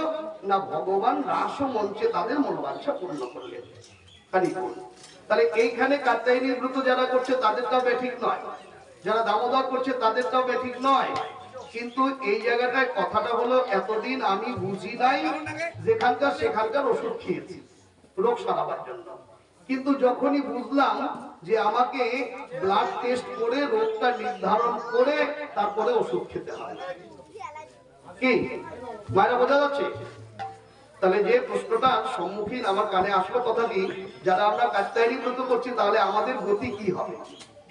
না ভগবান রাস মঞ্চে তাদের মনোবাঞ্ছা পূর্ণ করলেন তাহলে এইখানে কাত্যায়নী ব্রত যারা করছে তাদেরটাও ব্যাঠিক নয় যারা দামোদর করছে তাদেরটাও ব্যাঠিক নয় কিন্তু এই জায়গাটায় কথাটা হলো এতদিন আমি বুঝি নাই যেখানকার সেখানকার ওষুধ খেয়েছি রোগ সারাবার জন্য কিন্তু যখনই বুঝলাম যে আমাকে ব্লাড টেস্ট করে রোগটা নির্ধারণ করে তারপরে ওষুধ খেতে হয় কি মায়েরা বোঝা যাচ্ছে তাহলে যে প্রশ্নটার সম্মুখীন আমার কানে আসলো কথাটি যারা আমরা কাত্যায়নী ব্রত করছি তাহলে আমাদের গতি কি হবে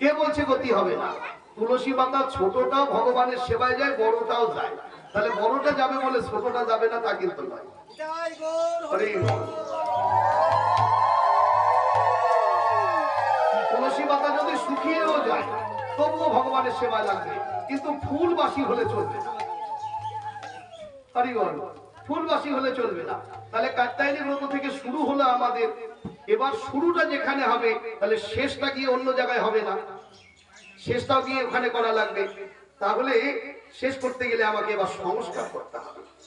কে বলছে গতি হবে না তুলসী পাতা ছোটটাও ভগবানের সেবায় যায় বড়টাও যায় তাহলে বড়টা যাবে বলে ছোটটা যাবে না তা কিন্তু নয় তুলসী পাতা যদি শুকিয়েও যায় তবুও ভগবানের সেবায় লাগবে কিন্তু ফুল বাসি হলে চলবে না হরিবল ফুলবাসী হলে চলবে না তাহলে কাত্যায়নী ব্রত থেকে শুরু হলো আমাদের এবার শুরুটা যেখানে হবে তাহলে শেষটা গিয়ে অন্য জায়গায় হবে না শেষটাও গিয়ে ওখানে করা লাগবে তাহলে শেষ করতে গেলে আমাকে এবার সংস্কার করতে হবে